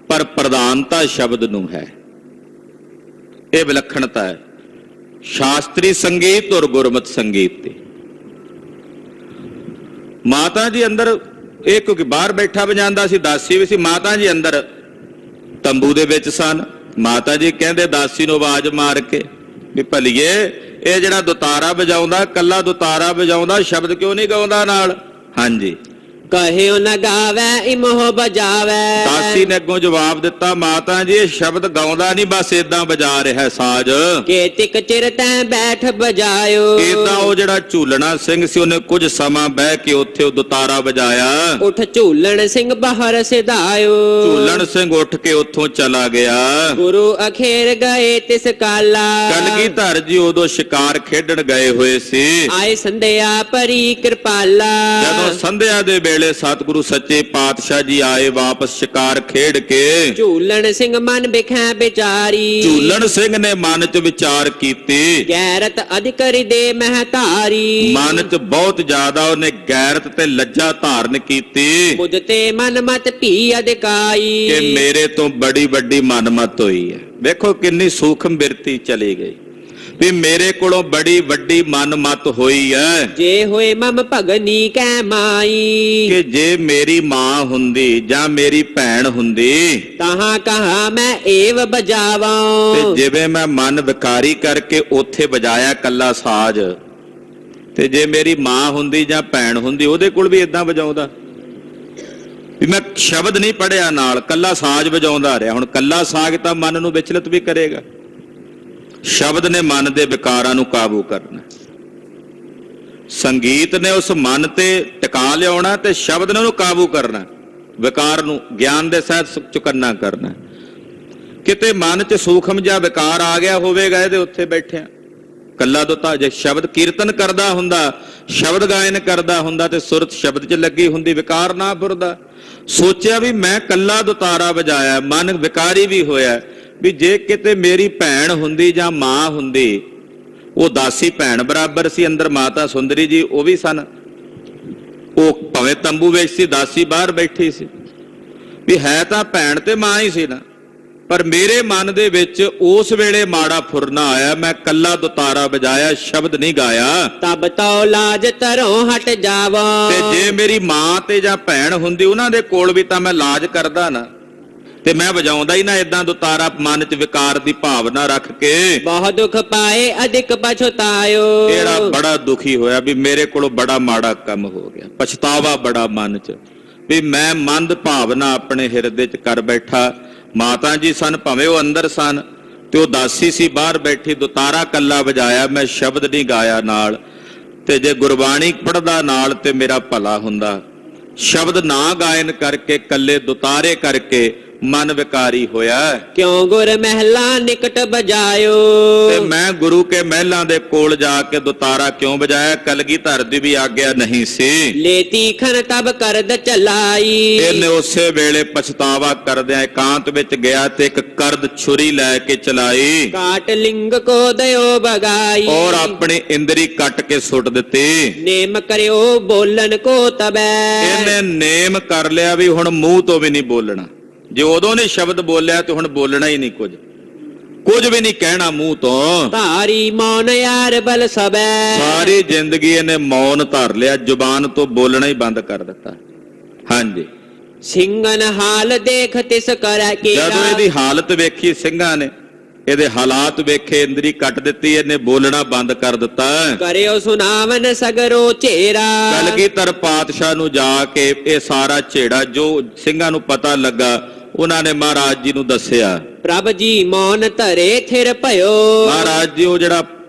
ਪਰ ਪ੍ਰਧਾਨਤਾ ਸ਼ਬਦ ਨੂੰ ਹੈ। ਇਹ ਵਿਲੱਖਣਤਾ ਹੈ ਸ਼ਾਸਤਰੀ ਸੰਗੀਤ ਔਰ ਗੁਰਮਤਿ ਸੰਗੀਤ ਦੀ। ਮਾਤਾ ਜੀ ਅੰਦਰ, ਇਹ ਕਿਉਂਕਿ ਬਾਹਰ ਬੈਠਾ ਵਜਾਉਂਦਾ ਸੀ, ਦਾਸੀ ਵੀ ਸੀ, ਮਾਤਾ ਜੀ ਅੰਦਰ ਤੰਬੂ ਦੇ ਵਿੱਚ ਸਨ। ਮਾਤਾ ਜੀ ਕਹਿੰਦੇ ਦਾਸੀ ਨੂੰ ਆਵਾਜ਼ ਮਾਰ ਕੇ ਵੀ ਭਲੀਏ, ਇਹ ਜਿਹੜਾ ਦੁਤਾਰਾ ਵਜਾਉਂਦਾ, ਕੱਲਾ ਦੁਤਾਰਾ ਵਜਾਉਂਦਾ, ਸ਼ਬਦ ਕਿਉਂ ਨਹੀਂ ਗਾਉਂਦਾ ਨਾਲ? ਹਾਂਜੀ, ਕਹਿਓ ਨ ਗਾਵੇ ਇਮੋ ਬਜਾਵੇ। ਦਾਸੀ ਨੇ ਅੱਗੋਂ ਜਵਾਬ ਦਿੱਤਾ, ਮਾਤਾ ਜੀ ਇਹ ਸ਼ਬਦ ਗਾਉਂਦਾ ਨਹੀਂ, ਬਸ ਏਦਾਂ ਵਜਾ ਰਿਹਾ ਸਾਜ਼। ਕੇਤਿਕ ਚਿਰ ਤੈਂ ਬੈਠ ਬਜਾਇਓ। ਏਦਾਂ ਉਹ ਜਿਹੜਾ ਝੂਲਣਾ ਸਿੰਘ ਸੀ, ਉਹਨੇ ਕੁਝ ਸਮਾਂ ਬਹਿ ਕੇ ਉੱਥੇ ਉਹ ਦੁਤਾਰਾ ਵਜਾਇਆ। ਉਠ ਝੂਲਣ ਸਿੰਘ ਬਾਹਰ ਸਿਧਾਇਓ। ਝੂਲਣ ਸਿੰਘ ਉੱਠ ਕੇ ਉੱਥੋਂ ਚਲਾ ਗਿਆ। ਗੁਰੂ ਅਖੇਰ ਗਏ ਤਿਸ ਕਾਲਾ। ਕਲਗੀਧਰ ਜੀ ਉਦੋਂ ਸ਼ਿਕਾਰ ਖੇਡਣ ਗਏ ਹੋਏ ਸੀ। ਆਏ ਸੰਧਿਆ ਪਰੀ ਕਿਰਪਾਲਾ। ਜਦੋਂ ਸੰਧਿਆ ਦੇ ਵੇਲੇ ਸਤਿਗੁਰੂ ਸੱਚੇ ਪਾਤਸ਼ਾਹ ਜੀ ਆਏ ਵਾਪਸ ਸ਼ਿਕਾਰ ਖੇਡ ਕੇ। ਝੂਲਣ ਸਿੰਘ ਮਨ ਵਿਖੈ ਵਿਚਾਰੀ। ਝੂਲਣ ਸਿੰਘ ਨੇ ਮਨ 'ਚ ਵਿਚਾਰ ਕੀਤੀ। ਗੈਰਤ ਅਧਿਕਰੀ ਦੇ ਮਹਿ ਧਾਰੀ। ਮਨ 'ਚ ਬਹੁਤ ਜ਼ਿਆਦਾ ਉਹਨੇ ਗੈਰਤ ਤੇ ਲੱਜਾ ਧਾਰਨ ਕੀਤੀ। ਮੁਝ ਤੇ ਮਨ ਮਤ ਭੀ ਅਧਿਕਾਈ। ਕਿ ਮੇਰੇ ਤੋਂ ਬੜੀ ਵੱਡੀ ਮਨਮਤ ਹੋਈ ਹੈ। ਵੇਖੋ ਕਿੰਨੀ ਸੂਖਮ ਬਿਰਤੀ ਚਲੀ ਗਈ ਵੀ ਮੇਰੇ ਕੋਲੋਂ ਬੜੀ ਵੱਡੀ ਮਨਮਤ ਹੋਈ ਹੈ। ਜੇ ਹੋਏ ਮਮ ਭਗਨੀ ਕੈ ਮਾਈ। ਕਿ ਜੇ ਮੇਰੀ ਮਾਂ ਹੁੰਦੀ ਜਾਂ ਮੇਰੀ ਭੈਣ ਹੁੰਦੀ, ਤਹਾਂ ਕਹਾ ਮੈਂ ਏਵ ਬਜਾਵਾਂ। ਤੇ ਜਿਵੇਂ ਮੈਂ ਮਨ ਵਿਕਾਰੀ ਕਰਕੇ ਉੱਥੇ ਵਜਾਇਆ ਕੱਲਾ ਸਾਜ਼, ਤੇ ਜੇ ਮੇਰੀ ਮਾਂ ਹੁੰਦੀ ਜਾਂ ਭੈਣ ਹੁੰਦੀ, ਉਹਦੇ ਕੋਲ ਵੀ ਇਦਾਂ ਵਜਾਉਂਦਾ। ਵੀ ਮੈਂ ਸ਼ਬਦ ਨਹੀਂ ਪੜਿਆ ਨਾਲ, ਕੱਲਾ ਸਾਜ਼ ਵਜਾਉਂਦਾ ਰਿਹਾ। ਹੁਣ ਕੱਲਾ ਸਾਜ਼ ਤਾਂ ਮਨ ਨੂੰ ਵਿਚਲਿਤ ਵੀ ਕਰੇਗਾ। ਸ਼ਬਦ ਨੇ ਮਨ ਦੇ ਵਿਕਾਰਾਂ ਨੂੰ ਕਾਬੂ ਕਰਨਾ। ਸੰਗੀਤ ਨੇ ਉਸ ਮਨ ਤੇ ਟਿਕਾ ਲਿਆਉਣਾ, ਤੇ ਸ਼ਬਦ ਨੇ ਉਹਨੂੰ ਕਾਬੂ ਕਰਨਾ, ਵਿਕਾਰ ਨੂੰ ਗਿਆਨ ਦੇ ਸਹਿਤ ਚੁਕੰਨਾ ਕਰਨਾ। ਕਿਤੇ ਮਨ 'ਚ ਸੂਖਮ ਜਿਹਾ ਵਿਕਾਰ ਆ ਗਿਆ ਹੋਵੇਗਾ ਇਹਦੇ ਉੱਥੇ ਬੈਠਿਆ। ਕੱਲਾ ਦੁਤਾ ਜੇ ਸ਼ਬਦ ਕੀਰਤਨ ਕਰਦਾ ਹੁੰਦਾ, ਸ਼ਬਦ ਗਾਇਨ ਕਰਦਾ ਹੁੰਦਾ, ਤੇ ਸੁਰਤ ਸ਼ਬਦ 'ਚ ਲੱਗੀ ਹੁੰਦੀ, ਵਿਕਾਰ ਨਾ ਫੁਰਦਾ। ਸੋਚਿਆ ਵੀ ਮੈਂ ਕੱਲਾ ਦੁਤਾਰਾ ਵਜਾਇਆ, ਮਨ ਵਿਕਾਰੀ ਵੀ ਹੋਇਆ। ਵੀ ਜੇ ਕਿਤੇ ਮੇਰੀ ਭੈਣ ਹੁੰਦੀ ਜਾਂ ਮਾਂ ਹੁੰਦੀ, ਉਹ ਦਾਸੀ ਭੈਣ ਬਰਾਬਰ ਸੀ। ਅੰਦਰ ਮਾਤਾ ਸੁੰਦਰੀ ਜੀ ਉਹ ਵੀ ਸਨ। ਉਹ ਭਾਵੇਂ ਤੰਬੂ ਵਿੱਚ ਸੀ, ਦਾਸੀ ਬਾਹਰ ਬੈਠੀ ਸੀ। ਵੀ ਹੈ ਤਾਂ ਭੈਣ ਤੇ ਮਾਂ ਹੀ ਸੀ ਨਾ, ਪਰ ਮੇਰੇ ਮਨ ਦੇ ਵਿੱਚ ਉਸ ਵੇਲੇ ਮਾੜਾ ਫੁਰਨਾ ਆਇਆ। ਮੈਂ ਕੱਲਾ ਦੁਤਾਰਾ ਵਜਾਇਆ, ਸ਼ਬਦ ਨਹੀਂ ਗਾਇਆ। ਤਬ ਤੋ ਲਾਜ ਤਰੋਂ ਹਟ ਜਾਵਾਂ। ਤੇ ਜੇ ਮੇਰੀ ਮਾਂ ਤੇ ਜਾਂ ਭੈਣ ਹੁੰਦੀ, ਉਹਨਾਂ ਦੇ ਕੋਲ ਵੀ ਤਾਂ ਮੈਂ ਲਾਜ ਕਰਦਾ ਨਾ, ਤੇ ਮੈਂ ਵਜਾਉਂਦਾ ਹੀ ਨਾ ਏਦਾਂ ਦੁਤਾਰਾ, ਮਨ 'ਚ ਵਿਕਾਰ ਦੀ ਭਾਵਨਾ ਰੱਖ ਕੇ। ਬਹੁਤ ਦੁੱਖ ਪਾਏ ਅਧਿਕ ਪਛਤਾਇਓ। ਜਿਹੜਾ ਬੜਾ ਦੁਖੀ ਹੋਇਆ ਵੀ ਮੇਰੇ ਕੋਲੋਂ ਬੜਾ ਮਾੜਾ ਕੰਮ ਹੋ ਗਿਆ, ਪਛਤਾਵਾ ਬੜਾ ਮਨ 'ਚ, ਵੀ ਮੈਂ ਮੰਦ ਭਾਵਨਾ ਆਪਣੇ ਹਿਰਦੇ 'ਚ ਕਰ ਬੈਠਾ। ਮਾਤਾ ਜੀ ਸਨ, ਭਾਵੇਂ ਉਹ ਅੰਦਰ ਸਨ, ਤੇ ਉਹ ਦਾਸੀ ਸੀ ਬਾਹਰ ਬੈਠੀ। ਦੁਤਾਰਾ ਕੱਲਾ ਵਜਾਇਆ, ਮੈਂ ਸ਼ਬਦ ਨਹੀਂ ਗਾਇਆ ਨਾਲ। ਤੇ ਜੇ ਗੁਰਬਾਣੀ ਪੜ੍ਹਦਾ ਨਾਲ ਤੇ ਮੇਰਾ ਭਲਾ ਹੁੰਦਾ। ਸ਼ਬਦ ਨਾ ਗਾਇਨ ਕਰਕੇ, ਕੱਲੇ ਦੁਤਾਰੇ ਕਰਕੇ ਮਨ ਵਿਕਾਰੀ ਹੋਇਆ। ਕਿਉਂ ਗੁਰ ਮਹਿਲਾ ਨਿਕਟ ਬਜਾਇਓ। ਤੇ ਮੈਂ ਗੁਰੂ ਕੇ ਮਹਿਲਾਂ ਦੇ ਕੋਲ ਜਾ ਕੇ ਦੁਤਾਰਾ ਕਿਉਂ ਵਜਾਇਆ? ਕਲਗੀਧਰ ਦੀ ਵੀ ਆਗਿਆ ਨਹੀਂ ਸੀ। ਲੇਤੀ ਖਨ ਤਬ ਕਰਦ ਚਲਾਈ। ਇਹਨੇ ਉਸੇ ਵੇਲੇ ਪਛਤਾਵਾ ਕਰਦਿਆਂ ਇਕਾਂਤ ਵਿੱਚ ਗਿਆ ਤੇ ਇੱਕ ਕਰਦ ਛੁਰੀ ਲੈ ਕੇ ਚਲਾਈ। ਕਾਟ ਲਿੰਗ ਕੋ ਦਇਓ ਬਗਾਈ। ਔਰ ਆਪਣੀ ਇੰਦਰੀ ਕੱਟ ਕੇ ਸੁੱਟ ਦਿੱਤੀ। ਨੇਮ ਕਰਿਓ ਬੋਲਣ ਕੋ ਤਬੈ। ਇਹਨੇ ਨੇਮ ਕਰ ਲਿਆ ਵੀ ਹੁਣ ਮੂੰਹ ਤੋਂ ਵੀ ਨਹੀਂ ਬੋਲਣਾ। ਜੇ ਉਦੋਂ ਨੇ ਸ਼ਬਦ ਬੋਲਿਆ ਤੇ ਹੁਣ ਬੋਲਣਾ ਹੀ ਨਹੀਂ, ਕੁਝ ਵੀ ਨਹੀਂ ਕਹਿਣਾ ਮੂੰਹ ਤੋਂ। ਧਾਰੀ ਮੌਨ ਯਾਰ ਬਲ ਸਬੈ। ਸਾਰੀ ਜ਼ਿੰਦਗੀ ਇਹਨੇ ਮੌਨ ਧਾਰ ਲਿਆ, ਜ਼ੁਬਾਨ ਤੋਂ ਬੋਲਣਾ ਹੀ ਬੰਦ ਕਰ ਦਿੱਤਾ। ਹਾਂਜੀ, ਸਿੰਘਨ ਹਾਲ ਦੇਖ ਤਿਸ ਕਰੈ ਜਦੋਂ ਕੇਰਾ ਇਹਦੀ ਹਾਲਤ ਵੇਖੀ ਸਿੰਘਾਂ ਨੇ, ਇਹਦੇ ਹਾਲਾਤ ਵੇਖੇ, ਇੰਦਰੀ ਕੱਟ ਦਿੱਤੀ, ਇਹਨੇ ਬੋਲਣਾ ਬੰਦ ਕਰ ਦਿੱਤਾ। ਕਰਿਓ ਸੁਨਾਵਨ ਸਗਰੋ ਝੇਰਾ ਕਲਗੀਧਰ ਪਾਤਸ਼ਾਹ ਨੂੰ ਜਾ ਕੇ ਇਹ ਸਾਰਾ ਝੇੜਾ ਜੋ ਸਿੰਘਾਂ ਨੂੰ ਪਤਾ ਲੱਗਾ, ਉਹਨਾਂ ਨੇ ਮਹਾਰਾਜ ਜੀ ਨੂੰ ਦੱਸਿਆ। ਪ੍ਰਭ ਜੀ ਮੌਨ ਧਰੇ ਥਿਰ ਭਇਓ ਮਹਾਰਾਜ ਜੀ ਉਹ ਜਿਹੜਾ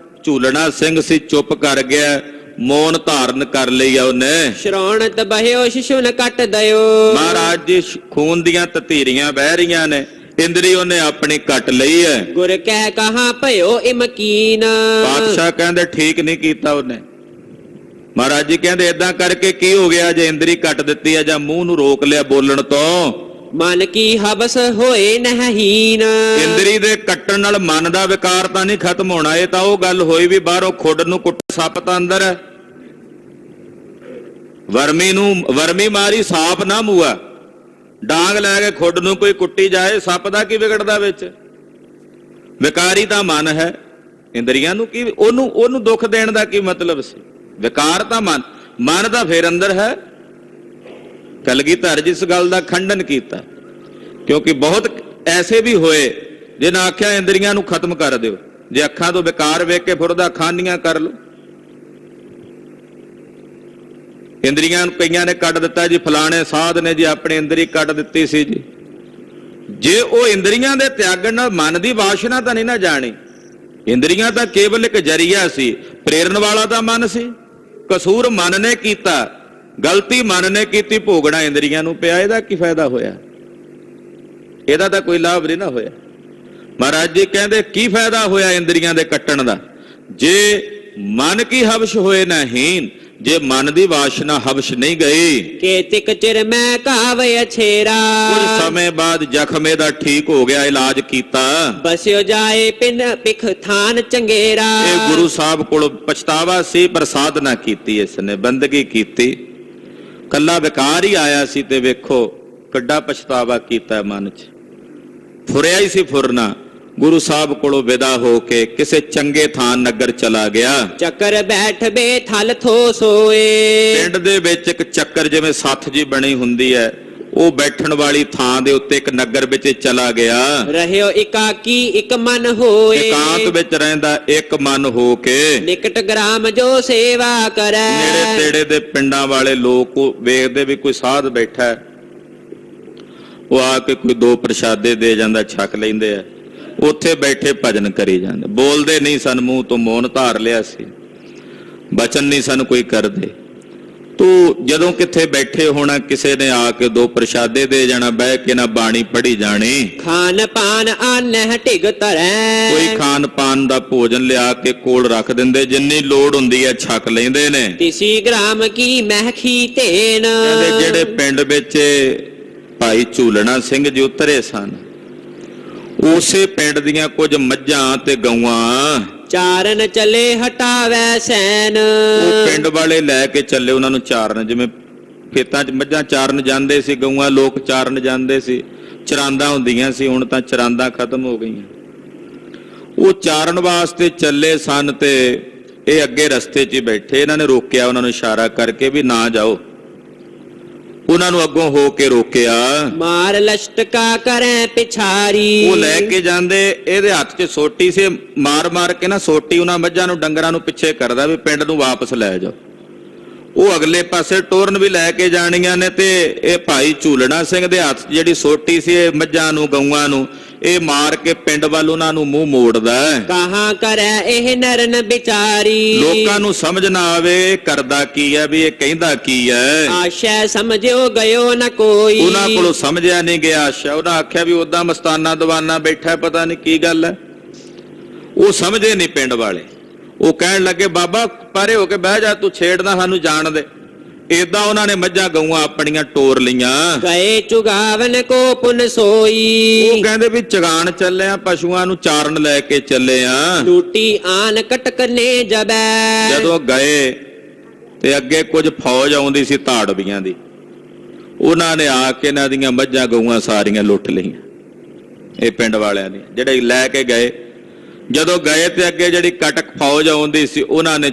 ਝੂਲਣਾ ਸਿੰਘ ਸੀ ਚੁੱਪ ਕਰ ਗਿਆ, ਮੌਨ ਧਾਰਨ ਕਰ ਲਈ ਆ ਉਹਨੇ। ਸ਼ਰੌਣਤ ਬਹਿਓ ਸ਼ਿਸ਼ੁਨ ਕੱਟ ਦਿਓ ਮਹਾਰਾਜ ਜੀ ਖੂਨ ਦੀਆਂ ਤਤੀਰੀਆਂ ਵਹਿ ਰਹੀਆਂ ਨੇ, ਇੰਦਰੀ ਉਹਨੇ ਆਪਣੀ ਕੱਟ ਲਈ ਹੈ। ਗੁਰ ਕਹਿ ਕਹਾ ਭਇਓ ਇਮਕੀਨ ਪਾਤਸ਼ਾਹ ਕਹਿੰਦੇ ਠੀਕ ਨਹੀਂ ਕੀਤਾ ਉਹਨੇ। ਮਹਾਰਾਜ ਜੀ ਕਹਿੰਦੇ ਏਦਾਂ ਕਰਕੇ ਕੀ ਹੋ ਗਿਆ, ਜੇ ਇੰਦਰੀ ਕੱਟ ਦਿੱਤੀ ਹੈ ਜਾਂ ਮੂੰਹ ਨੂੰ ਰੋਕ ਲਿਆ ਬੋਲਣ ਤੋਂ। ਮਨ ਕੀ ਹਬਸ ਹੋਏ ਨਹੀਨ ਇੰਦਰੀ ਦੇ ਕੱਟਣ ਨਾਲ ਮਨ ਦਾ ਵਿਕਾਰ ਤਾਂ ਨਹੀਂ ਖਤਮ ਹੋਣਾ, ਇਹ ਤਾਂ ਉਹ ਗੱਲ ਹੋਈ ਵੀ ਬਾਹਰੋਂ ਖੁੱਡ ਨੂੰ ਕੁੱਟ ਸੱਪ ਤਾਂ ਅੰਦਰ ਹੈ। ਵਰਮੀ ਮਾਰੀ ਸਾਪ ਨਾ ਮੂਆ, ਡਾਂਗ ਲੈ ਕੇ ਖੁੱਡ ਨੂੰ ਕੋਈ ਕੁੱਟੀ ਜਾਏ, ਸੱਪ ਦਾ ਕੀ ਵਿਗੜਦਾ ਵਿੱਚ। ਵਿਕਾਰੀ ਤਾਂ ਮਨ ਹੈ, ਇੰਦਰੀਆਂ ਨੂੰ ਕੀ, ਉਹਨੂੰ ਦੁੱਖ ਦੇਣ ਦਾ ਕੀ ਮਤਲਬ ਸੀ। ਵਿਕਾਰ ਤਾਂ ਮਨ ਦਾ ਫੇਰ ਅੰਦਰ ਹੈ। ਕਲਗੀਧਰ ਜੀ ਇਸ ਗੱਲ ਦਾ ਖੰਡਨ ਕੀਤਾ, ਕਿਉਂਕਿ ਬਹੁਤ ਐਸੇ ਵੀ ਹੋਏ ਜਿਹਨਾਂ ਆਖਿਆ ਇੰਦਰੀਆਂ ਨੂੰ ਖਤਮ ਕਰ ਦਿਓ, ਜੇ ਅੱਖਾਂ ਤੋਂ ਵਿਕਾਰ ਵੇਖ ਕੇ ਫੁਰਦਾ ਖਾਨੀਆਂ ਕਰ ਲਓ। ਇੰਦਰੀਆਂ ਨੂੰ ਕਈਆਂ ਨੇ ਕੱਢ ਦਿੱਤਾ ਜੀ, ਫਲਾਣੇ ਸਾਧ ਨੇ ਜੀ ਆਪਣੀ ਇੰਦਰੀ ਕੱਢ ਦਿੱਤੀ ਸੀ ਜੀ। ਜੇ ਉਹ ਇੰਦਰੀਆਂ ਦੇ ਤਿਆਗਣ ਨਾਲ ਮਨ ਦੀ ਵਾਸ਼ਨਾ ਤਾਂ ਨਹੀਂ ਨਾ ਜਾਣੀ। ਇੰਦਰੀਆਂ ਤਾਂ ਕੇਵਲ ਇੱਕ ਜਰੀਆ ਸੀ, ਪ੍ਰੇਰਨ ਵਾਲਾ ਤਾਂ ਮਨ ਸੀ। ਕਸੂਰ ਮਨ ਨੇ ਕੀਤਾ, ਗਲਤੀ ਮਨ ਨੇ ਕੀਤੀ, ਭੋਗਣਾ ਇੰਦਰੀਆਂ ਨੂੰ ਪਿਆ। ਇਹਦਾ ਕੀ ਫਾਇਦਾ ਹੋਇਆ? ਇਹਦਾ ਤਾਂ ਕੋਈ ਲਾਭ ਨਹੀਂ ਨਾ ਹੋਇਆ। ਮਹਾਰਾਜ ਜੀ ਕਹਿੰਦੇ ਕੀ ਫਾਇਦਾ ਹੋਇਆ ਇੰਦਰੀਆਂ ਦੇ ਕੱਟਣ ਦਾ, ਜੇ ਮਨ ਕੀ ਹਵਸ਼ ਹੋਏ ਨਹੀਂ, ਜੇ ਮਨ ਦੀ ਵਾਸ਼ਨਾ ਹਵਸ਼ ਨਹੀਂ ਗਈ। ਕੇਤਿਕ ਚਿਰ ਮੈਂ ਕਾਵਿ ਅਛੇਰਾ ਕੁਝ ਸਮੇਂ ਬਾਅਦ ਜ਼ਖਮ ਇਹਦਾ ਠੀਕ ਹੋ ਗਿਆ, ਇਲਾਜ ਕੀਤਾ। ਬਸਿਓ ਜਾਏ ਪਿੰਨ ਪਿਖ ਥਾਨ ਚੰਗੇਰਾ ਇਹ ਗੁਰੂ ਸਾਹਿਬ ਕੋਲ ਪਛਤਾਵਾ ਸੀ, ਪਰ ਸਾਧਨਾ ਕੀਤੀ, ਇਸਨੇ ਬੰਦਗੀ ਕੀਤੀ। ਕੱਲਾ ਵਿਕਾਰ ਹੀ ਆਇਆ ਸੀ ਤੇ ਵੇਖੋ ਕਿੱਡਾ ਪਛਤਾਵਾ ਕੀਤਾ ਮਨ 'ਚ। ਫੁਰਿਆ ਹੀ ਸੀ ਫੁਰਨਾ। ਗੁਰੂ ਸਾਹਿਬ ਕੋਲੋਂ ਵਿਦਾ ਹੋ ਕੇ ਕਿਸੇ ਚੰਗੇ ਥਾਂ ਨਗਰ ਚਲਾ ਗਿਆ। ਚੱਕਰ ਬੈਠ ਬੇ ਥਲ ਥੋ ਸੋਏ ਪਿੰਡ ਦੇ ਵਿੱਚ ਇੱਕ ਚੱਕਰ ਜਿਵੇਂ ਸੱਥ ਜੀ ਬਣੀ ਹੁੰਦੀ ਹੈ, ਉਹ ਬੈਠਣ ਵਾਲੀ ਥਾਂ ਦੇ ਉੱਤੇ ਇੱਕ ਨਗਰ ਵਿੱਚ ਚਲਾ ਗਿਆ। ਰਹਿਓ ਇਕਾਕੀ ਇੱਕ ਮਨ ਹੋਏ ਇਕਾਂਤ ਵਿੱਚ ਰਹਿੰਦਾ ਇੱਕ ਮਨ ਹੋ ਕੇ। ਨਿਕਟ ਗ੍ਰਾਮ ਜੋ ਸੇਵਾ ਕਰੈ ਨੇੜੇ ਤੇੜੇ ਦੇ ਪਿੰਡਾਂ ਵਾਲੇ ਲੋਕ ਵੇਖਦੇ ਵੀ ਕੋਈ ਸਾਧ ਬੈਠਾ ਹੈ, ਉਹ ਆ ਕੇ ਕੋਈ ਦੋ ਪ੍ਰਸ਼ਾਦੇ ਦੇ ਜਾਂਦਾ, ਛਕ ਲੈਂਦੇ ਆ। ਉੱਥੇ ਬੈਠੇ ਭਜਨ ਕਰੀ ਜਾਂਦੇ, ਬੋਲਦੇ ਨਹੀਂ ਸਨ, ਮੂੰਹ ਤੋਂ ਮੌਨ ਧਾਰ ਲਿਆ ਸੀ, ਬਚਨ ਨਹੀਂ ਸਨ ਕੋਈ ਕਰਦੇ। ਤੂੰ ਜਦੋਂ ਕਿੱਥੇ ਬੈਠੇ ਹੋਣਾ, ਕਿਸੇ ਨੇ ਆ ਕੇ ਦੋ ਪ੍ਰਸ਼ਾਦੇ ਦੇ ਜਾਣਾ, ਬਹਿ ਕੇ ਨਾ ਬਾਣੀ ਪੜ੍ਹੀ ਜਾਣੀ। ਖਾਨ ਪਾਨ ਆਨਹਿ ਢਿਗ ਧਰੈ ਕੋਈ ਖਾਨ ਪਾਨ ਦਾ ਭੋਜਨ ਲਿਆ ਕੇ ਕੋਲ ਰੱਖ ਦਿੰਦੇ, ਜਿੰਨੀ ਲੋੜ ਹੁੰਦੀ ਹੈ ਛਕ ਲੈਂਦੇ ਨੇ। ਤਿਸੀ ਗ੍ਰਾਮ ਕੀ ਮਹਿਖੀ ਧੇਨ ਕਹਿੰਦੇ ਜਿਹੜੇ ਪਿੰਡ ਵਿੱਚ ਭਾਈ ਝੂਲਣਾ ਸਿੰਘ ਜੀ ਉਤਰੇ ਸਨ, ਉਸੇ ਪਿੰਡ ਦੀਆਂ ਕੁਝ ਮੱਝਾਂ ਤੇ ਗਊਆਂ ਚਾਰਨ ਚਲੇ ਹਟਾਵੈ ਸੈਨ ਉਹ ਪਿੰਡ ਵਾਲੇ ਲੈ ਕੇ ਚੱਲੇ ਉਹਨਾਂ ਨੂੰ ਚਾਰਨ। ਜਿਵੇਂ ਖੇਤਾਂ 'ਚ ਮੱਝਾਂ ਚਾਰਨ ਜਾਂਦੇ ਸੀ, ਗਊਆਂ ਲੋਕ ਚਾਰਨ ਜਾਂਦੇ ਸੀ, ਚਰਾਂਦਾ ਹੁੰਦੀਆਂ ਸੀ, ਹੁਣ ਤਾਂ ਚਰਾਂਦਾ ਖਤਮ ਹੋ ਗਈਆਂ। ਉਹ ਚਾਰਨ ਵਾਸਤੇ ਚੱਲੇ ਸਨ ਤੇ ਇਹ ਅੱਗੇ ਰਸਤੇ 'ਚ ਹੀ ਬੈਠੇ। ਇਹਨਾਂ ਨੇ ਰੋਕਿਆ, ਉਹਨਾਂ ਨੂੰ ਇਸ਼ਾਰਾ ਕਰਕੇ ਵੀ ਨਾ ਜਾਓ। ਉਹਨਾਂ ਨੂੰ ਅੱਗੋਂ ਹੋ ਕੇ ਰੋਕਿਆ। ਮਾਰ ਲਸ਼ਟਕਾ ਕਰੈ ਪਿਛਾਰੀ ਉਹ ਲੈ ਕੇ ਜਾਂਦੇ, ਇਹਦੇ ਹੱਥ 'ਚ ਸੋਟੀ ਸੀ, ਮਾਰ ਮਾਰ ਕੇ ਨਾ ਸੋਟੀ ਉਹਨਾਂ ਮੱਝਾਂ ਨੂੰ ਡੰਗਰਾਂ ਨੂੰ ਪਿੱਛੇ ਕਰਦਾ ਵੀ ਪਿੰਡ ਨੂੰ ਵਾਪਸ ਲੈ ਜਾਓ। ਉਹ ਅਗਲੇ ਪਾਸੇ ਟੋਰਨ ਵੀ ਲੈ ਕੇ ਜਾਣੀਆਂ ਨੇ ਤੇ ਇਹ ਭਾਈ ਝੂਲਣਾ ਸਿੰਘ ਦੇ ਹੱਥ 'ਚ ਜਿਹੜੀ ਸੋਟੀ ਸੀ, ਇਹ ਮੱਝਾਂ ਨੂੰ ਗਊਆਂ ਨੂੰ ਇਹ ਮਾਰ ਕੇ ਪਿੰਡ ਵੱਲ ਉਹਨਾਂ ਨੂੰ ਮੂੰਹ ਮੋੜਦਾ। ਕਹਾਂ ਕਰੈ ਇਹ ਨਰਨ ਵਿਚਾਰੀ ਲੋਕਾਂ ਨੂੰ ਸਮਝ ਨਾ ਆਵੇ ਇਹ ਕਰਦਾ ਕੀ ਹੈ, ਵੀ ਇਹ ਕਹਿੰਦਾ ਕੀ ਹੈ। ਆਸ਼ੈ ਸਮਝਿਓ ਗਇਓ ਨ ਕੋਈ ਉਹਨਾਂ ਕੋਲੋਂ ਸਮਝਿਆ ਨਹੀਂ ਗਿਆ ਆਸ਼ਾ। ਉਹਨਾਂ ਆਖਿਆ ਵੀ ਉਦਾਂ ਮਸਤਾਨਾ ਦੀਵਾਨਾ ਬੈਠਾ, ਪਤਾ ਨਹੀਂ ਕੀ ਗੱਲ ਹੈ। ਉਹ ਸਮਝੇ ਨਹੀਂ ਪਿੰਡ ਵਾਲੇ। ਉਹ ਕਹਿਣ ਲੱਗੇ ਬਾਬਾ ਪਰੇ ਹੋ ਕੇ ਬਹਿ ਜਾ, ਤੂੰ ਛੇੜਦਾ ਸਾਨੂੰ ਜਾਣ ਦੇ। ਏਦਾਂ ਉਹਨਾਂ ਨੇ ਮੱਝਾਂ ਗਊਆਂ ਆਪਣੀਆਂ ਟੋਰ ਲਈਆਂ। ਗਏ ਚੁਗਾਵਨ ਕੋ ਪੁਨ ਸੋਈ ਉਹ ਕਹਿੰਦੇ ਵੀ ਚਗਾਣ ਚੱਲੇ ਆ, ਪਸ਼ੂਆਂ ਨੂੰ ਚਾਰਨ ਲੈ ਕੇ ਚੱਲੇ ਆ। ਲੂਟੀ ਆਨ ਕਟਕ ਨੇ ਜਬੈ ਜਦੋਂ ਗਏ ਤੇ ਅੱਗੇ ਕੁਝ ਫੌਜ ਆਉਂਦੀ ਸੀ ਧਾੜਵੀਆਂ ਦੀ, ਉਹਨਾਂ ਨੇ ਆ ਕੇ ਇਹਨਾਂ ਦੀਆਂ ਮੱਝਾਂ ਗਊਆਂ ਸਾਰੀਆਂ ਲੁੱਟ ਲਈਆਂ। ਇਹ ਪਿੰਡ ਵਾਲਿਆਂ ਨੇ ਜਿਹੜੇ ਲੈ ਕੇ ਗਏ, ਜਦੋਂ ਗਏ ਤੇ ਅੱਗੇ ਜਿਹੜੀ ਕਟਕ ਫੌਜ ਆਉਂਦੀ ਸੀ ਉਹਨਾਂ ਨੇ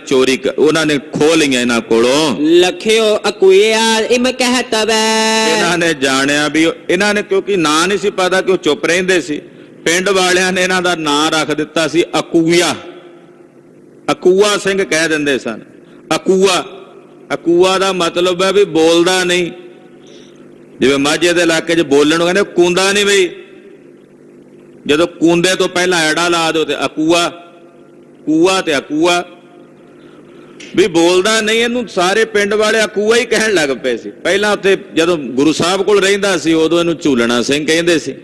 ਉਹਨਾਂ ਨੇ ਖੋਹ ਲਈਆਂ ਇਹਨਾਂ ਕੋਲੋਂ। ਲਖਿਓ ਅਕੂਇਆ ਇਮ ਕਹਿ ਤਵੈ। ਇਹਨਾਂ ਨੇ ਜਾਣਿਆ ਵੀ ਇਹਨਾਂ ਨੇ, ਕਿਉਂਕਿ ਨਾਂ ਨਹੀਂ ਸੀ ਪਤਾ ਕਿ ਉਹ ਚੁੱਪ ਰਹਿੰਦੇ ਸੀ, ਪਿੰਡ ਵਾਲਿਆਂ ਨੇ ਇਹਨਾਂ ਦਾ ਨਾਂ ਰੱਖ ਦਿੱਤਾ ਸੀ ਅਕੂਆ। ਅਕੂਆ ਸਿੰਘ ਕਹਿ ਦਿੰਦੇ ਸਨ। ਅਕੂਆ ਦਾ ਮਤਲਬ ਹੈ ਵੀ ਬੋਲਦਾ ਨਹੀਂ। ਜਿਵੇਂ ਮਾਝੇ ਦੇ ਇਲਾਕੇ 'ਚ ਬੋਲਣ ਨੂੰ ਕਹਿੰਦੇ ਕੂੰਦਾ ਨਹੀਂ ਬਈ, ਜਦੋਂ ਕੂੰਦੇ ਤੋਂ ਪਹਿਲਾਂ ਐੜਾ ਲਾ ਦਿਓ ਤੇ ਅਕੂਆ, ਕੂਆ ਤੇ ਅਕੂਆ, ਵੀ ਬੋਲਦਾ ਨਹੀਂ। ਇਹਨੂੰ ਸਾਰੇ ਪਿੰਡ ਵਾਲੇ ਅਕੂਆ ਹੀ ਕਹਿਣ ਲੱਗ ਪਏ ਸੀ। ਪਹਿਲਾਂ ਉੱਥੇ ਜਦੋਂ ਗੁਰੂ ਸਾਹਿਬ ਕੋਲ ਰਹਿੰਦਾ ਸੀ ਉਦੋਂ ਇਹਨੂੰ ਝੂਲਣਾ ਸਿੰਘ ਕਹਿੰਦੇ ਸੀ।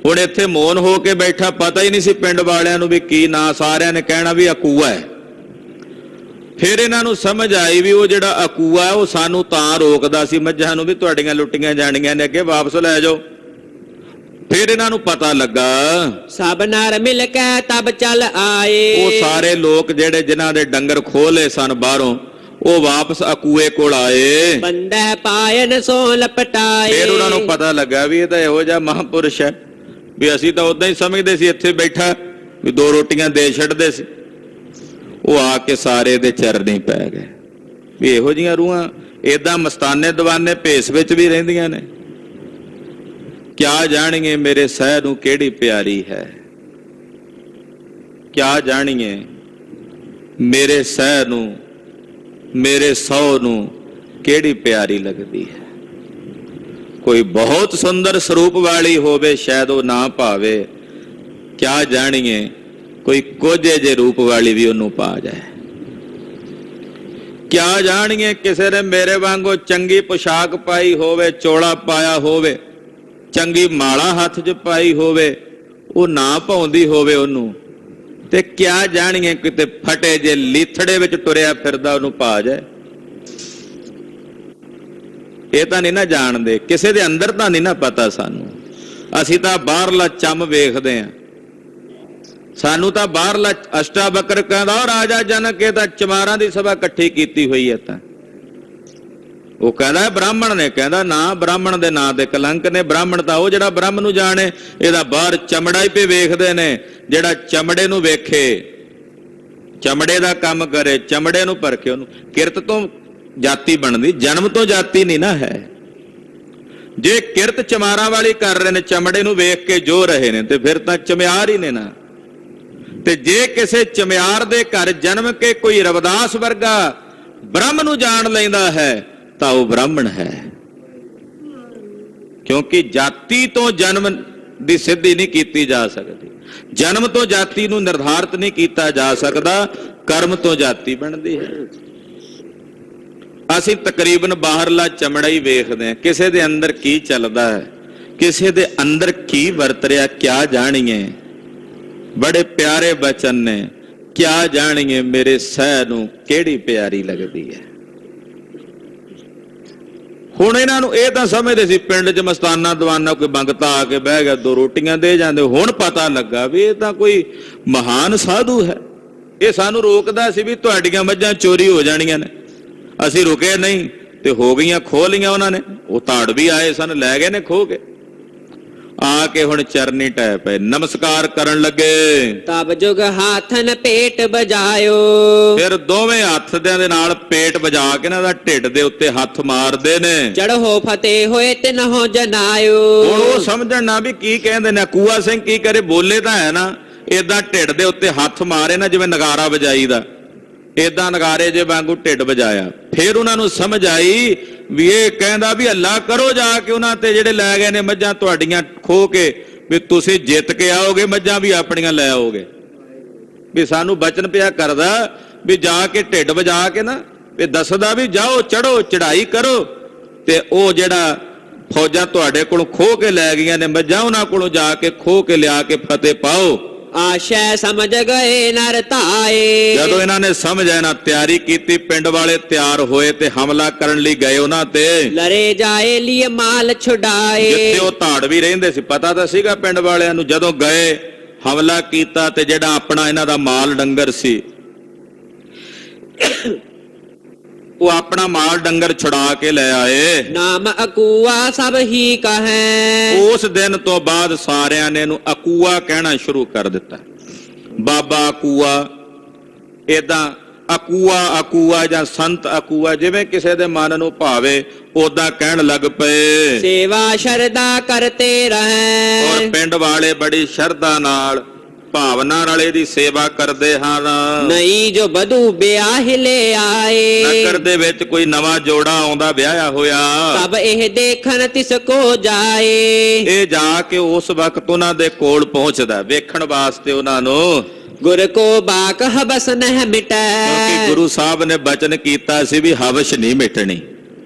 ਹੁਣ ਇੱਥੇ ਮੌਨ ਹੋ ਕੇ ਬੈਠਾ, ਪਤਾ ਹੀ ਨਹੀਂ ਸੀ ਪਿੰਡ ਵਾਲਿਆਂ ਨੂੰ ਵੀ ਕੀ ਨਾਂ, ਸਾਰਿਆਂ ਨੇ ਕਹਿਣਾ ਵੀ ਅਕੂਆ ਹੈ। ਫਿਰ ਇਹਨਾਂ ਨੂੰ ਸਮਝ ਆਈ ਵੀ ਉਹ ਜਿਹੜਾ ਅਕੂਆ ਉਹ ਸਾਨੂੰ ਤਾਂ ਰੋਕਦਾ ਸੀ ਮੱਝਾਂ ਨੂੰ ਵੀ ਤੁਹਾਡੀਆਂ ਲੁੱਟੀਆਂ ਜਾਣੀਆਂ ਨੇ, ਅੱਗੇ ਵਾਪਸ ਲੈ ਜਾਓ। ਫਿਰ ਇਹਨਾਂ ਨੂੰ ਪਤਾ ਲੱਗਾ, ਸਭ ਨਰ ਮਿਲ ਕੇ ਤਬ ਚੱਲ ਆਏ। ਉਹ ਸਾਰੇ ਲੋਕ ਜਿਹੜੇ ਜਿਨ੍ਹਾਂ ਦੇ ਡੰਗਰ ਖੋਲੇ ਸਨ ਬਾਹਰੋਂ, ਉਹ ਵਾਪਸ ਅਕੂਏ ਕੋਲ ਆਏ। ਬੰਦੇ ਪਾਇਨ ਸੋ ਲਪਟਾਏ। ਫਿਰ ਉਹਨਾਂ ਨੂੰ ਪਤਾ ਲੱਗਾ ਵੀ ਇਹ ਤਾਂ ਇਹੋ ਜਿਹਾ ਮਹਾਂਪੁਰਸ਼ ਹੈ, ਵੀ ਅਸੀਂ ਤਾਂ ਉਦਾਂ ਹੀ ਸਮਝਦੇ ਸੀ ਇੱਥੇ ਬੈਠਾ ਵੀ 2 ਰੋਟੀਆਂ ਦੇ ਛੱਡਦੇ ਸੀ। ਉਹ ਆ ਕੇ ਸਾਰੇ ਦੇ ਚਰਨੀ ਪੈ ਗਏ ਵੀ ਇਹੋ ਜਿਹੀਆਂ ਰੂਹਾਂ ਏਦਾਂ ਮਸਤਾਨੇ ਦੀਵਾਨੇ ਭੇਸ ਵਿੱਚ ਵੀ ਰਹਿੰਦੀਆਂ ਨੇ। ਕਿਆ ਜਾਣੀਏ ਮੇਰੇ ਸਹਿ ਨੂੰ ਕਿਹੜੀ ਪਿਆਰੀ ਹੈ, ਕਿਆ ਜਾਣੀਏ ਮੇਰੇ ਸਹਿ ਨੂੰ, ਮੇਰੇ ਸਹੁ ਨੂੰ ਕਿਹੜੀ ਪਿਆਰੀ ਲੱਗਦੀ ਹੈ। ਕੋਈ ਬਹੁਤ ਸੁੰਦਰ ਸਰੂਪ ਵਾਲੀ ਹੋਵੇ ਸ਼ਾਇਦ ਉਹ ਨਾ ਭਾਵੇ, ਕਿਆ ਜਾਣੀਏ ਕੋਈ ਕੋਝੇ ਜੇ ਰੂਪ ਵਾਲੀ ਵੀ ਉਹਨੂੰ ਪਾ ਜਾਏ। ਕਿਆ ਜਾਣੀਏ ਕਿਸੇ ਨੇ ਮੇਰੇ ਵਾਂਗੂ ਚੰਗੀ ਪੁਸ਼ਾਕ ਪਾਈ ਹੋਵੇ, ਚੋਲਾ ਪਾਇਆ ਹੋਵੇ, ਚੰਗੀ ਮਾਲਾ ਹੱਥ 'ਚ ਪਾਈ ਹੋਵੇ, ਉਹ ਨਾ ਪਾਉਂਦੀ ਹੋਵੇ ਉਹਨੂੰ, ਤੇ ਕਿਆ ਜਾਣੀਏ ਕਿਤੇ ਫਟੇ ਜੇ ਲੀਥੜੇ ਵਿੱਚ ਟੁਰਿਆ ਫਿਰਦਾ ਉਹਨੂੰ ਪਾ ਜਾਏ। ਇਹ ਤਾਂ ਨਹੀਂ ਨਾ ਜਾਣਦੇ, ਕਿਸੇ ਦੇ ਅੰਦਰ ਤਾਂ ਨਹੀਂ ਨਾ ਪਤਾ ਸਾਨੂੰ। ਅਸੀਂ ਤਾਂ ਬਾਹਰਲਾ ਚੰਮ ਵੇਖਦੇ ਆਂ, ਸਾਨੂੰ ਤਾਂ ਬਾਹਰਲਾ ਅਸ਼ਟਾਵਕਰ ਕਹਿੰਦਾ ਰਾਜਾ ਜਨਕ ਇਹ ਤਾਂ ਚਮਾਰਾਂ ਦੀ ਸਭਾ ਇਕੱਠੀ ਕੀਤੀ ਹੋਈ ਹੈ। ਤਾਂ ਉਹ ਕਹਿੰਦਾ ਬ੍ਰਾਹਮਣ ਨੇ, ਕਹਿੰਦਾ ਨਾ, ਬ੍ਰਾਹਮਣ ਦੇ ਨਾਂ ਦੇ ਕਲੰਕ ਨੇ। ਬ੍ਰਾਹਮਣ ਤਾਂ ਉਹ ਜਿਹੜਾ ਬ੍ਰਹਮ ਨੂੰ ਜਾਣੇ, ਇਹਦਾ ਬਾਹਰ ਚਮੜਾ ਹੀ ਪੇ ਵੇਖਦੇ ਨੇ। ਜਿਹੜਾ ਚਮੜੇ ਨੂੰ ਵੇਖੇ, ਚਮੜੇ ਦਾ ਕੰਮ ਕਰੇ, ਚਮੜੇ ਨੂੰ ਪਰਖੇ, ਉਹਨੂੰ ਕਿਰਤ ਤੋਂ ਜਾਤੀ ਬਣਦੀ, ਜਨਮ ਤੋਂ ਜਾਤੀ ਨਹੀਂ ਨਾ ਹੈ। ਜੇ ਕਿਰਤ ਚਮਾਰਾਂ ਵਾਲੀ ਕਰ ਰਹੇ ਨੇ, ਚਮੜੇ ਨੂੰ ਵੇਖ ਕੇ ਜੋ ਰਹੇ ਨੇ, ਤੇ ਫਿਰ ਤਾਂ ਚਮਿਆਰ ਹੀ ਨੇ ਨਾ। ਤੇ ਜੇ ਕਿਸੇ ਚਮਿਆਰ ਦੇ ਘਰ ਜਨਮ ਕੇ ਕੋਈ ਰਵਿਦਾਸ ਵਰਗਾ ਬ੍ਰਹਮ ਨੂੰ ਜਾਣ ਲੈਂਦਾ ਹੈ ਤਾਂ ਉਹ ਬ੍ਰਾਹਮਣ ਹੈ। ਕਿਉਂਕਿ ਜਾਤੀ ਤੋਂ ਜਨਮ ਦੀ ਸਿੱਧੀ ਨਹੀਂ ਕੀਤੀ ਜਾ ਸਕਦੀ, ਜਨਮ ਤੋਂ ਜਾਤੀ ਨੂੰ ਨਿਰਧਾਰਿਤ ਨਹੀਂ ਕੀਤਾ ਜਾ ਸਕਦਾ, ਕਰਮ ਤੋਂ ਜਾਤੀ ਬਣਦੀ ਹੈ। ਅਸੀਂ ਤਕਰੀਬਨ ਬਾਹਰਲਾ ਚਮੜਾ ਹੀ ਵੇਖਦੇ ਹਾਂ, ਕਿਸੇ ਦੇ ਅੰਦਰ ਕੀ ਚੱਲਦਾ ਹੈ, ਕਿਸੇ ਦੇ ਅੰਦਰ ਕੀ ਵਰਤ ਰਿਹਾ ਕਿਆ ਜਾਣੀਏ। ਬੜੇ ਪਿਆਰੇ ਬਚਨ ਨੇ, ਕਿਆ ਜਾਣੀਏ ਮੇਰੇ ਸਹਿ ਨੂੰ ਕਿਹੜੀ ਪਿਆਰੀ ਲੱਗਦੀ ਹੈ। ਹੁਣ ਇਹਨਾਂ ਨੂੰ ਇਹ ਤਾਂ ਸਮਝਦੇ ਸੀ ਪਿੰਡ 'ਚ ਮਸਤਾਨਾ ਦੀਵਾਨਾ ਕੋਈ ਬੰਗਤਾ ਆ ਕੇ ਬਹਿ ਗਿਆ 2 ਰੋਟੀਆਂ ਦੇ ਜਾਂਦੇ। ਹੁਣ ਪਤਾ ਲੱਗਾ ਵੀ ਇਹ ਤਾਂ ਕੋਈ ਮਹਾਨ ਸਾਧੂ ਹੈ। ਇਹ ਸਾਨੂੰ ਰੋਕਦਾ ਸੀ ਵੀ ਤੁਹਾਡੀਆਂ ਮੱਝਾਂ ਚੋਰੀ ਹੋ ਜਾਣੀਆਂ ਨੇ, ਅਸੀਂ ਰੁਕੇ ਨਹੀਂ ਤੇ ਹੋ ਗਈਆਂ, ਖੋਹ ਲਈਆਂ ਉਹਨਾਂ ਨੇ। ਉਹ ਧਾੜ ਵੀ ਆਏ ਸਨ, ਲੈ ਗਏ ਨੇ ਖੋਹ ਕੇ। ਆ ਕੇ ਹੁਣ ਚਰਨੀ ਟੈ ਪਏ, ਨਮਸਕਾਰ ਕਰਨ ਲੱਗੇ। ਤਬ ਜੁਗ ਹਾਥਨ ਪੇਟ ਬਜਾਇਓ। ਫਿਰ ਦੋਵੇਂ ਹੱਥ ਦੇ ਨਾਲ ਪੇਟ ਵਜਾ ਕੇ ਇਹਨਾਂ ਦਾ ਢਿੱਡ ਦੇ ਉੱਤੇ ਹੱਥ ਮਾਰਦੇ ਨੇ। ਚੜ੍ਹੋ ਫਤਿਹ ਹੋਏ ਤਿਨਹੁ ਜਨਾਇਓ। ਹੁਣ ਉਹ ਸਮਝਣ ਨਾ ਵੀ ਕੀ ਕਹਿੰਦੇ ਨੇ। ਕੂਆ ਸਿੰਘ ਕੀ ਕਰੇ, ਬੋਲੇ ਤਾਂ ਹੈ ਨਾ, ਏਦਾਂ ਢਿੱਡ ਦੇ ਉੱਤੇ ਹੱਥ ਮਾਰੇ ਨਾ ਜਿਵੇਂ ਨਗਾਰਾ ਵਜਾਈਦਾ, ਏਦਾਂ ਨਗਾਰੇ ਜੇ ਵਾਂਗੂ ਢਿੱਡ ਵਜਾਇਆ। ਫਿਰ ਉਹਨਾਂ ਨੂੰ ਸਮਝ ਆਈ ਵੀ ਇਹ ਕਹਿੰਦਾ ਵੀ ਅੱਲਾ ਕਰੋ ਜਾ ਕੇ ਉਹਨਾਂ ਤੇ ਜਿਹੜੇ ਲੈ ਗਏ ਨੇ ਮੱਝਾਂ ਤੁਹਾਡੀਆਂ ਖੋਹ ਕੇ, ਵੀ ਤੁਸੀਂ ਜਿੱਤ ਕੇ ਆਓਗੇ, ਮੱਝਾਂ ਵੀ ਆਪਣੀਆਂ ਲੈ ਆਓਗੇ। ਵੀ ਸਾਨੂੰ ਬਚਨ ਪਿਆ ਕਰਦਾ ਵੀ ਜਾ ਕੇ ਢਿੱਡ ਵਜਾ ਕੇ ਨਾ, ਵੀ ਦੱਸਦਾ ਵੀ ਜਾਓ ਚੜੋ ਚੜਾਈ ਕਰੋ, ਤੇ ਉਹ ਜਿਹੜਾ ਫੌਜਾਂ ਤੁਹਾਡੇ ਕੋਲੋਂ ਖੋਹ ਕੇ ਲੈ ਗਈਆਂ ਨੇ ਮੱਝਾਂ, ਉਹਨਾਂ ਕੋਲੋਂ ਜਾ ਕੇ ਖੋਹ ਕੇ ਲਿਆ ਕੇ ਫਤਿਹ ਪਾਓ। ਆਸ਼ੈ ਸਮਝ ਗਏ ਨਰ ਧਾਏ। ਜਦੋਂ ਇਹਨਾਂ ਨੇ ਸਮਝਿਆ ਨਾ, ਤਿਆਰੀ ਕੀਤੀ, ਪਿੰਡ ਵਾਲੇ ਤਿਆਰ ਹੋਏ ਤੇ ਹਮਲਾ ਕਰਨ ਲਈ ਗਏ ਉਹਨਾਂ ਤੇ। ਲੜੇ ਜਾਏ ਲਈ ਮਾਲ ਛੁਡਾਏ। ਜਿੱਥੇ ਉਹ ਧਾੜ ਵੀ ਰਹਿੰਦੇ ਸੀ, ਪਤਾ ਤਾਂ ਸੀਗਾ ਪਿੰਡ ਵਾਲਿਆਂ ਨੂੰ। ਜਦੋਂ ਗਏ ਹਮਲਾ ਕੀਤਾ ਤੇ ਜਿਹੜਾ ਆਪਣਾ ਇਹਨਾਂ ਦਾ ਮਾਲ ਡੰਗਰ ਸੀ, ਉਹ ਆਪਣਾ ਮਾਲ ਡੰਗਰ ਛੁਡਾ ਕੇ ਲੈ ਆਏ। ਨਾਮ ਅਕੂਆ ਸਭ ਹੀ ਕਹੈ। ਉਸ ਦਿਨ ਤੋਂ ਬਾਅਦ ਸਾਰਿਆਂ ਨੇ ਇਹਨੂੰ ਅਕੂਆ ਕਹਿਣਾ ਸ਼ੁਰੂ ਕਰ ਦਿੱਤਾ। ਬਾਬਾ ਅਕੂਆ, ਏਦਾਂ ਅਕੂਆ ਜਾਂ ਸੰਤ ਅਕੂਆ, ਜਿਵੇਂ ਕਿਸੇ ਦੇ ਮਨ ਨੂੰ ਭਾਵੇ ਉਦਾਂ ਕਹਿਣ ਲੱਗ ਪਏ। ਸੇਵਾ ਸ਼ਰਧਾ ਕਰਤੇ ਰਹੈ, ਔਰ ਪਿੰਡ ਵਾਲੇ ਬੜੀ ਸ਼ਰਧਾ ਨਾਲ ਭਾਵਨਾ ਨਾਲ ਇਹਦੀ ਸੇਵਾ ਕਰਦੇ ਹਨ। ਨਹੀਂ ਜੋ ਬਧੂ ਵਿਆਹ ਲੈ ਆਏ, ਨਗਰ ਦੇ ਵਿੱਚ ਕੋਈ ਨਵਾਂ ਜੋੜਾ ਆਉਂਦਾ ਵਿਆਹਿਆ ਹੋਇਆ, ਤਬ ਇਹ ਦੇਖਣ ਤਿਸ ਕੋ ਜਾਏ। ਇਹ ਜਾ ਕੇ ਉਸ ਵਕਤ ਉਹਨਾਂ ਦੇ ਕੋਲ ਪਹੁੰਚਦਾ ਵੇਖਣ ਵਾਸਤੇ ਉਹਨਾਂ ਨੂੰ। ਗੁਰ ਕੋ ਬਾਕ ਹਬਸ ਨਹਿ ਮਿਟੈ, ਕਿਉਂਕਿ ਗੁਰੂ ਸਾਹਿਬ ਨੇ ਬਚਨ ਕੀਤਾ ਸੀ ਵੀ ਹਵਸ਼ ਨਹੀਂ ਮਿਟਣੀ।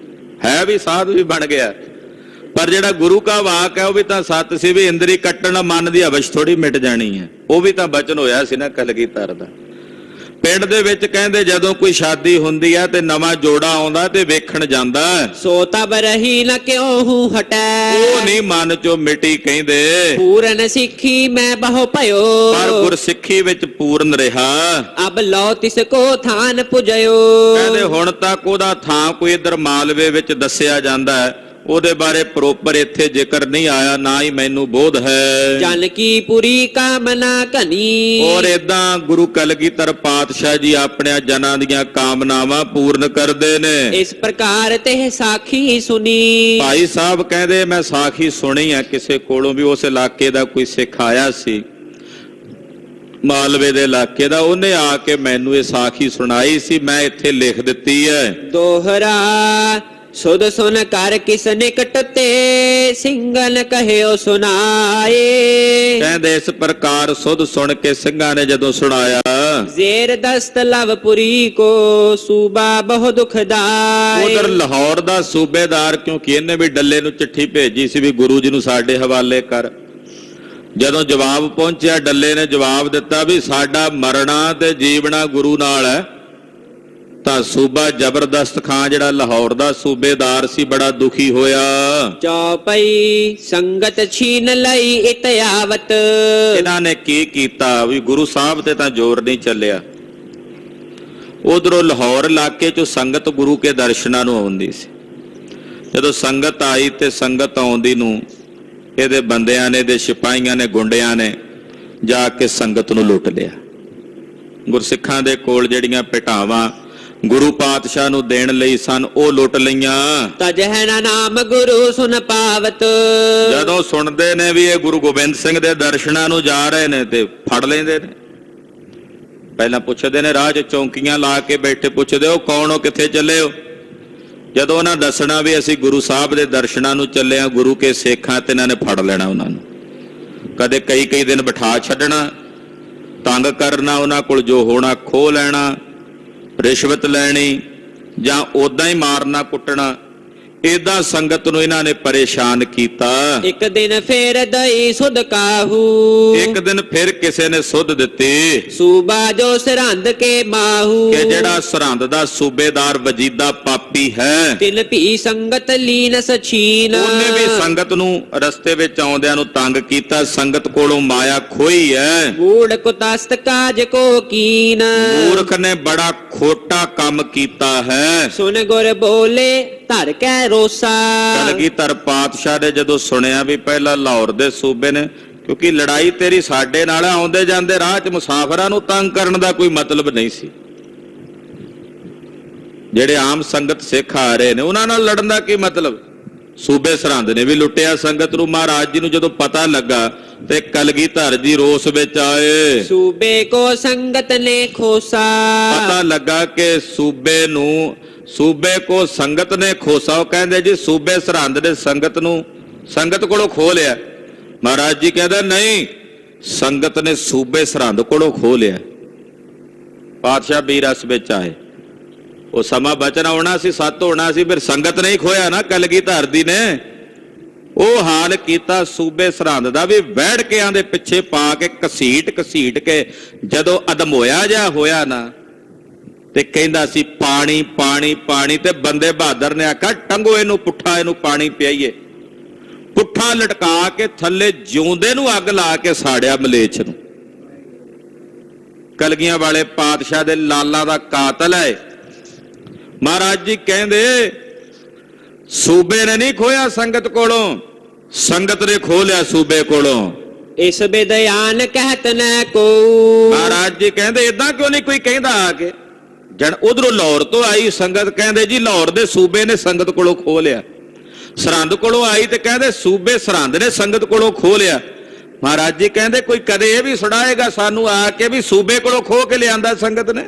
ਹੈ ਵੀ ਸਾਧ ਵੀ ਬਣ ਗਿਆ, ਪਰ ਜਿਹੜਾ ਗੁਰੂ ਕਾ ਵਾਕ ਹੈ ਉਹ ਵੀ ਤਾਂ ਸੱਤ ਸੀ ਵੀ ਇੰਦਰੀ ਕੱਟਣ ਮਨ ਦੀ ਹਵਸ਼ ਥੋੜੀ ਮਿਟ ਜਾਣੀ ਹੈ। ਉਹ ਵੀ ਤਾਂ ਬਚਨ ਹੋਇਆ ਸੀ ਨਾ ਕਲਗੀਧਰ ਦਾ। ਪਿੰਡ ਦੇ ਵਿੱਚ ਕਹਿੰਦੇ ਜਦੋਂ ਕੋਈ ਸ਼ਾਦੀ ਹੁੰਦੀ ਹੈ ਤੇ ਨਵਾਂ ਜੋੜਾ ਆਉਂਦਾ ਤੇ ਵੇਖਣ ਜਾਂਦਾ, ਸੋ ਤਬ ਰਹੀ ਨ ਕਿਉ ਹੂੰ ਹਟੈ। ਉਹ ਨਹੀਂ ਮਨ ਚੋਂ ਮਿਟੀ ਕਹਿੰਦੇ, ਪੂਰਨ ਸਿੱਖੀ ਮੈਂ ਬਹੁ ਭਇਓ, ਪਰ ਗੁਰਸਿੱਖੀ ਵਿੱਚ ਪੂਰਨ ਰਿਹਾ। ਅਬ ਲੋ ਤਿਸ ਕੋ ਥਾਨ ਪੁਜਿਓ। ਕਹਿੰਦੇ ਹੁਣ ਤੱਕ ਉਹਦਾ ਥਾਂ ਕੋਈ ਇਧਰ ਮਾਲਵੇ ਵਿੱਚ ਦੱਸਿਆ ਜਾਂਦਾ ਹੈ, ਉਹਦੇ ਬਾਰੇ ਪ੍ਰੋਪਰ ਇੱਥੇ ਜ਼ਿਕਰ ਨਹੀਂ ਆਇਆ, ਨਾ ਹੀ ਮੈਨੂੰ ਬੋਧ ਹੈ। ਜਨ ਕੀ ਪੂਰੀ ਕਾਮਨਾ ਘਨੀ, ਔਰ ਏਦਾਂ ਗੁਰੂ ਕਲਗੀਧਰ ਪਾਤਸ਼ਾਹ ਜੀ ਆਪਣੇ ਜਨਾਂ ਦੀਆਂ ਕਾਮਨਾਵਾਂ ਪੂਰਨ ਕਰਦੇ ਨੇ। ਇਸ ਪ੍ਰਕਾਰ ਤੇ ਸਾਖੀ ਸੁਣੀ। ਭਾਈ ਸਾਹਿਬ ਕਹਿੰਦੇ ਮੈਂ ਸਾਖੀ ਸੁਣੀ ਹੈ ਕਿਸੇ ਕੋਲੋਂ ਵੀ, ਉਸ ਇਲਾਕੇ ਦਾ ਕੋਈ ਸਿੱਖ ਆਇਆ ਸੀ ਮਾਲਵੇ ਦੇ ਇਲਾਕੇ ਦਾ, ਉਹਨੇ ਆ ਕੇ ਮੈਨੂੰ ਇਹ ਸਾਖੀ ਸੁਣਾਈ ਸੀ, ਮੈਂ ਇੱਥੇ ਲਿਖ ਦਿੱਤੀ ਹੈ। ਦੋਹਰਾ ਸੁਧ ਸੁਨ ਕਰ ਕਿਸ ਨਿਕਟ ਤੇ, ਸਿੰਘਨ ਕਹਿਓ ਸੁਨਾਏ। ਕਹਿੰਦੇ ਇਸ ਪ੍ਰਕਾਰ ਸੁਧ ਸੁਣ ਕੇ ਸਿੰਘਾਂ ਨੇ ਜਦੋਂ ਸੁਣਾਇਆ, ਜ਼ੇਰ ਦਸਤ ਲਵਪੁਰੀ ਕੋ ਸੂਬਾ ਬਹੁ ਦੁਖਦਾਈ। ਉਧਰ ਲਾਹੌਰ ਦਾ ਸੂਬੇਦਾਰ, ਕਿਉਂਕਿ ਇਹਨੇ ਵੀ ਡੱਲੇ ਨੂੰ ਚਿੱਠੀ ਭੇਜੀ ਸੀ ਵੀ ਗੁਰੂ ਜੀ ਨੂੰ ਸਾਡੇ ਹਵਾਲੇ ਕਰ। ਜਦੋਂ ਜਵਾਬ ਪਹੁੰਚਿਆ, ਡੱਲੇ ਨੇ ਜਵਾਬ ਦਿੱਤਾ ਵੀ ਸਾਡਾ ਮਰਨਾ ਤੇ ਜੀਵਣਾ ਗੁਰੂ ਨਾਲ ਹੈ। ਤਾਂ ਸੂਬਾ ਜ਼ਬਰਦਸਤ ਖਾਂ ਜਿਹੜਾ ਲਾਹੌਰ ਦਾ ਸੂਬੇਦਾਰ ਸੀ ਬੜਾ ਦੁਖੀ ਹੋਇਆ। ਚੌਪਈ ਸੰਗਤ ਛੀਨ ਲਈ ਇਤਿਆਵਤ। ਇਹਨਾਂ ਨੇ ਕੀ ਕੀਤਾ ਵੀ ਗੁਰੂ ਸਾਹਿਬ ਤੇ ਤਾਂ ਜ਼ੋਰ ਨਹੀਂ ਚੱਲਿਆ। ਉਧਰੋਂ ਲਾਹੌਰ ਇਲਾਕੇ ਚੋਂ ਸੰਗਤ ਗੁਰੂ ਕੇ ਦਰਸ਼ਨਾਂ ਨੂੰ ਆਉਂਦੀ ਸੀ। ਜਦੋਂ ਸੰਗਤ ਆਈ ਤੇ ਸੰਗਤ ਆਉਂਦੀ ਨੂੰ ਇਹਦੇ ਬੰਦਿਆਂ ਨੇ, ਇਹਦੇ ਸਿਪਾਹੀਆਂ ਨੇ, ਗੁੰਡਿਆਂ ਨੇ ਜਾ ਕੇ ਸੰਗਤ ਨੂੰ ਲੁੱਟ ਲਿਆ। ਗੁਰਸਿੱਖਾਂ ਦੇ ਕੋਲ ਜਿਹੜੀਆਂ ਭੇਟਾਵਾਂ ਗੁਰੂ ਪਾਤਸ਼ਾਹ ਨੂੰ ਦੇਣ ਲਈ ਸਨ ਉਹ ਲੁੱਟ ਲਈਆਂ। ਤਜਹਿ ਨਾ ਨਾਮ ਗੁਰੂ ਸੁਨ ਪਾਵਤ। ਜਦੋਂ ਸੁਣਦੇ ਨੇ ਵੀ ਇਹ ਗੁਰੂ ਗੋਬਿੰਦ ਸਿੰਘ ਦੇ ਦਰਸ਼ਨਾਂ ਨੂੰ ਜਾ ਰਹੇ ਨੇ ਤੇ ਫੜ ਲੈਂਦੇ ਨੇ। ਪਹਿਲਾਂ ਪੁੱਛਦੇ ਨੇ, ਰਾਹ 'ਚ ਚੌਂਕੀਆਂ ਲਾ ਕੇ ਬੈਠੇ, ਪੁੱਛਦੇ ਹੋ ਕੌਣ ਹੋ, ਕਿੱਥੇ ਚੱਲੇ ਹੋ। ਜਦੋਂ ਉਹਨਾਂ ਦੱਸਣਾ ਵੀ ਅਸੀਂ ਗੁਰੂ ਸਾਹਿਬ ਦੇ ਦਰਸ਼ਨਾਂ ਨੂੰ ਚੱਲੇ ਆ, ਗੁਰੂ ਕੇ ਸੇਖਾਂ, ਤੇ ਇਹਨਾਂ ਨੇ ਫੜ ਲੈਣਾ ਉਹਨਾਂ ਨੂੰ। ਕਦੇ ਕਈ ਦਿਨ ਬਿਠਾ ਛੱਡਣਾ, ਤੰਗ ਕਰਨਾ, ਉਹਨਾਂ ਕੋਲ ਜੋ ਹੋਣਾ ਖੋਹ ਲੈਣਾ, ਰਿਸ਼ਵਤ ਲੈਣੀ ਜਾਂ ਉਦਾਂ ਹੀ ਮਾਰਨਾ ਕੁੱਟਣਾ। ਏਦਾਂ ਸੰਗਤ ਨੂੰ ਇਹਨਾਂ ਨੇ ਪਰੇਸ਼ਾਨ ਕੀਤਾ। ਇੱਕ ਦਿਨ ਫੇਰ ਦਈ ਸੁਧ ਕਾਹੂ। ਇੱਕ ਦਿਨ ਫਿਰ ਕਿਸੇ ਨੇ ਸੁਧ ਦਿੱਤੀ, ਸੂਬਾ ਜੋ ਸਰਹੰਦ ਕੇ ਮਾਹੂ। ਕਿ ਜਿਹੜਾ ਸਰਹੰਦ ਦਾ ਸੂਬੇਦਾਰ ਵਜੀਦਾ ਪਾਪੀ ਹੈ, ਤਿਲ ਭੀ ਸੰਗਤ ਲੀਨ ਸਛੀਨ। ਉਹਨੇ ਵੀ ਸੰਗਤ ਨੂੰ ਰਸਤੇ ਵਿੱਚ ਆਉਂਦਿਆਂ ਨੂੰ ਤੰਗ ਕੀਤਾ। ਸੰਗਤ ਕੋਲੋਂ ਮਾਇਆ ਖੋਈ ਹੈ। ਗੂੜ ਕੁਤਸਤ ਕਾਜ ਕੋ ਕੀਨ। ਮੂਰਖ ਨੇ ਬੜਾ ਖੋਟਾ ਕੰਮ ਕੀਤਾ ਹੈ। ਸੁਨ ਗੁਰ ਬੋਲੇ ਧਰ ਕੈ ਰੋਸਾ। ਕਲਗੀਧਰ ਪਾਤਸ਼ਾਹ ਨੇ ਜਦੋਂ ਸੁਣਿਆ ਵੀ ਪਹਿਲਾਂ ਲਾਹੌਰ ਦੇ ਸੂਬੇ ਨੇ, ਕਿਉਂਕਿ ਲੜਾਈ ਤੇਰੀ ਸਾਡੇ ਨਾਲ, ਆਉਂਦੇ ਜਾਂਦੇ ਰਾਹ 'ਚ ਮੁਸਾਫਰਾਂ ਨੂੰ ਤੰਗ ਕਰਨ ਦਾ ਕੋਈ ਮਤਲਬ ਨਹੀਂ ਸੀ। ਜਿਹੜੇ ਆਮ ਸੰਗਤ ਸਿੱਖ ਆ ਰਹੇ ਨੇ ਉਹਨਾਂ ਨਾਲ ਲੜਨ ਦਾ ਕੀ ਮਤਲਬ। ਸੂਬੇ ਸਰਹੰਦ ਨੇ ਵੀ ਲੁੱਟਿਆ ਸੰਗਤ ਨੂੰ। ਮਹਾਰਾਜ ਜੀ ਨੂੰ ਜਦੋਂ ਪਤਾ ਲੱਗਾ ਤੇ ਕਲਗੀਧਰ ਜੀ ਰੋਸ ਵਿੱਚ ਆਏ। ਸੂਬੇ ਕੋ ਸੰਗਤ ਨੇ ਖੋਸਾ। ਪਤਾ ਲੱਗਾ ਕਿ ਸੂਬੇ ਕੋ ਸੰਗਤ ਨੇ ਖੋਸਾ। ਉਹ ਕਹਿੰਦੇ ਜੀ ਸੂਬੇ ਸਰਹੰਦ ਨੇ ਸੰਗਤ ਕੋਲੋਂ ਖੋਹ ਲਿਆ। ਮਹਾਰਾਜ ਜੀ ਕਹਿੰਦਾ ਨਹੀਂ, ਸੰਗਤ ਨੇ ਸੂਬੇ ਸਰਹੰਦ ਕੋਲੋਂ ਖੋਹ ਲਿਆ। ਪਾਤਸ਼ਾਹ ਵੀ ਰਸ ਵਿੱਚ ਆਏ। ਉਹ ਸਮਾਂ ਬਚਨ ਆਉਣਾ ਸੀ, ਸੱਤ ਹੋਣਾ ਸੀ, ਫਿਰ ਸੰਗਤ ਨਹੀਂ ਖੋਇਆ ਨਾ ਕਲਗੀਧਰ ਦੀ ਨੇ। ਉਹ ਹਾਲ ਕੀਤਾ ਸੂਬੇ ਸਰਹੰਦ ਦਾ ਵੀ, ਵਹਿੜ ਕੇ ਆਂਦੇ ਪਿੱਛੇ ਪਾ ਕੇ ਘਸੀਟ ਕੇ ਜਦੋਂ ਅਦਮ ਹੋਇਆ ਨਾ ਤੇ ਕਹਿੰਦਾ ਸੀ ਪਾਣੀ ਪਾਣੀ ਪਾਣੀ। ਤੇ ਬੰਦੇ ਬਹਾਦਰ ਨੇ ਆਖਿਆ ਟੰਗੋ ਇਹਨੂੰ ਪੁੱਠਾ, ਇਹਨੂੰ ਪਾਣੀ ਪਿਆਈਏ। ਪੁੱਠਾ ਲਟਕਾ ਕੇ ਥੱਲੇ ਜਿਉਂਦੇ ਨੂੰ ਅੱਗ ਲਾ ਕੇ ਸਾੜਿਆ ਮਲੇਛ ਨੂੰ। ਕਲਗੀਆਂ ਵਾਲੇ ਪਾਤਸ਼ਾਹ ਦੇ ਲਾਲਾਂ ਦਾ ਕਾਤਲ ਹੈ। ਮਹਾਰਾਜ ਜੀ ਕਹਿੰਦੇ ਸੂਬੇ ਨੇ ਨਹੀਂ ਖੋਇਆ ਸੰਗਤ ਕੋਲੋਂ, ਸੰਗਤ ਨੇ ਖੋਹ ਲਿਆ ਸੂਬੇ ਕੋਲੋਂ। ਇਸ ਬਿਧਿਆਨ ਕਹਿਤ ਨੈ ਕੋ। ਮਹਾਰਾਜ ਜੀ ਕਹਿੰਦੇ ਇਦਾਂ ਕਿਉਂ ਨਹੀਂ ਕੋਈ ਕਹਿੰਦਾ ਆ ਕੇ। ਜਣ ਉਧਰੋਂ ਲਾਹੌਰ ਤੋਂ ਆਈ ਸੰਗਤ, ਕਹਿੰਦੇ ਜੀ ਲਾਹੌਰ ਦੇ ਸੂਬੇ ਨੇ ਸੰਗਤ ਕੋਲੋਂ ਖੋਹ ਲਿਆ। ਸਰਹੰਦ ਕੋਲੋਂ ਆਈ ਤੇ ਕਹਿੰਦੇ ਸੂਬੇ ਸਰਹੰਦ ਨੇ ਸੰਗਤ ਕੋਲੋਂ ਖੋਹ ਲਿਆ। ਮਹਾਰਾਜ ਜੀ ਕਹਿੰਦੇ ਕੋਈ ਕਦੇ ਇਹ ਵੀ ਸੁਣਾਏਗਾ ਸਾਨੂੰ ਆ ਕੇ ਵੀ ਸੂਬੇ ਕੋਲੋਂ ਖੋਹ ਕੇ ਲਿਆਂਦਾ ਸੰਗਤ ਨੇ?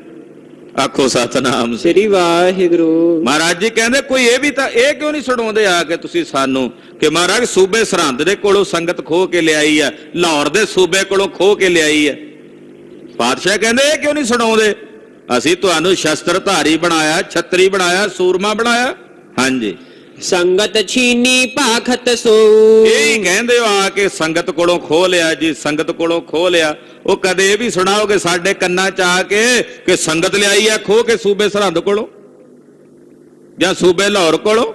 ਆਖੋ ਸਤਨਾਮ ਸ੍ਰੀ ਵਾਹਿਗੁਰੂ। ਮਹਾਰਾਜ ਜੀ ਕਹਿੰਦੇ ਕੋਈ ਇਹ ਵੀ ਤਾਂ ਇਹ ਕਿਉਂ ਨਹੀਂ ਸੁਣਾਉਂਦੇ ਆ ਕੇ ਤੁਸੀਂ ਸਾਨੂੰ ਕਿ ਮਹਾਰਾਜ ਸੂਬੇ ਸਰਹੰਦ ਦੇ ਕੋਲੋਂ ਸੰਗਤ ਖੋਹ ਕੇ ਲਿਆਈ ਆ, ਲਾਹੌਰ ਦੇ ਸੂਬੇ ਕੋਲੋਂ ਖੋਹ ਕੇ ਲਿਆਈ ਆ। ਪਾਤਸ਼ਾਹ ਕਹਿੰਦੇ ਇਹ ਕਿਉਂ ਨਹੀਂ ਸੁਣਾਉਂਦੇ? ਅਸੀਂ ਤੁਹਾਨੂੰ ਸ਼ਸਤਰਧਾਰੀ ਬਣਾਇਆ, ਛਤਰੀ ਬਣਾਇਆ, ਸੂਰਮਾ ਬਣਾਇਆ। ਹਾਂਜੀ, ਸੰਗਤ ਛੀਨੀ ਭਾਖਤ ਸੋ। ਇਹ ਕਹਿੰਦੇ ਹੋ ਆ ਕੇ ਸੰਗਤ ਕੋਲੋਂ ਖੋਹ ਲਿਆ ਜੀ, ਸੰਗਤ ਕੋਲੋਂ ਖੋਹ ਲਿਆ। ਉਹ ਕਦੇ ਇਹ ਵੀ ਸੁਣਾਓਗੇ ਸਾਡੇ ਕੰਨਾਂ 'ਚ ਆ ਕੇ ਕਿ ਸੰਗਤ ਲਿਆਈ ਆ ਖੋਹ ਕੇ ਸੂਬੇ ਸਰਹੰਦ ਕੋਲੋਂ ਜਾਂ ਸੂਬੇ ਲਾਹੌਰ ਕੋਲੋਂ?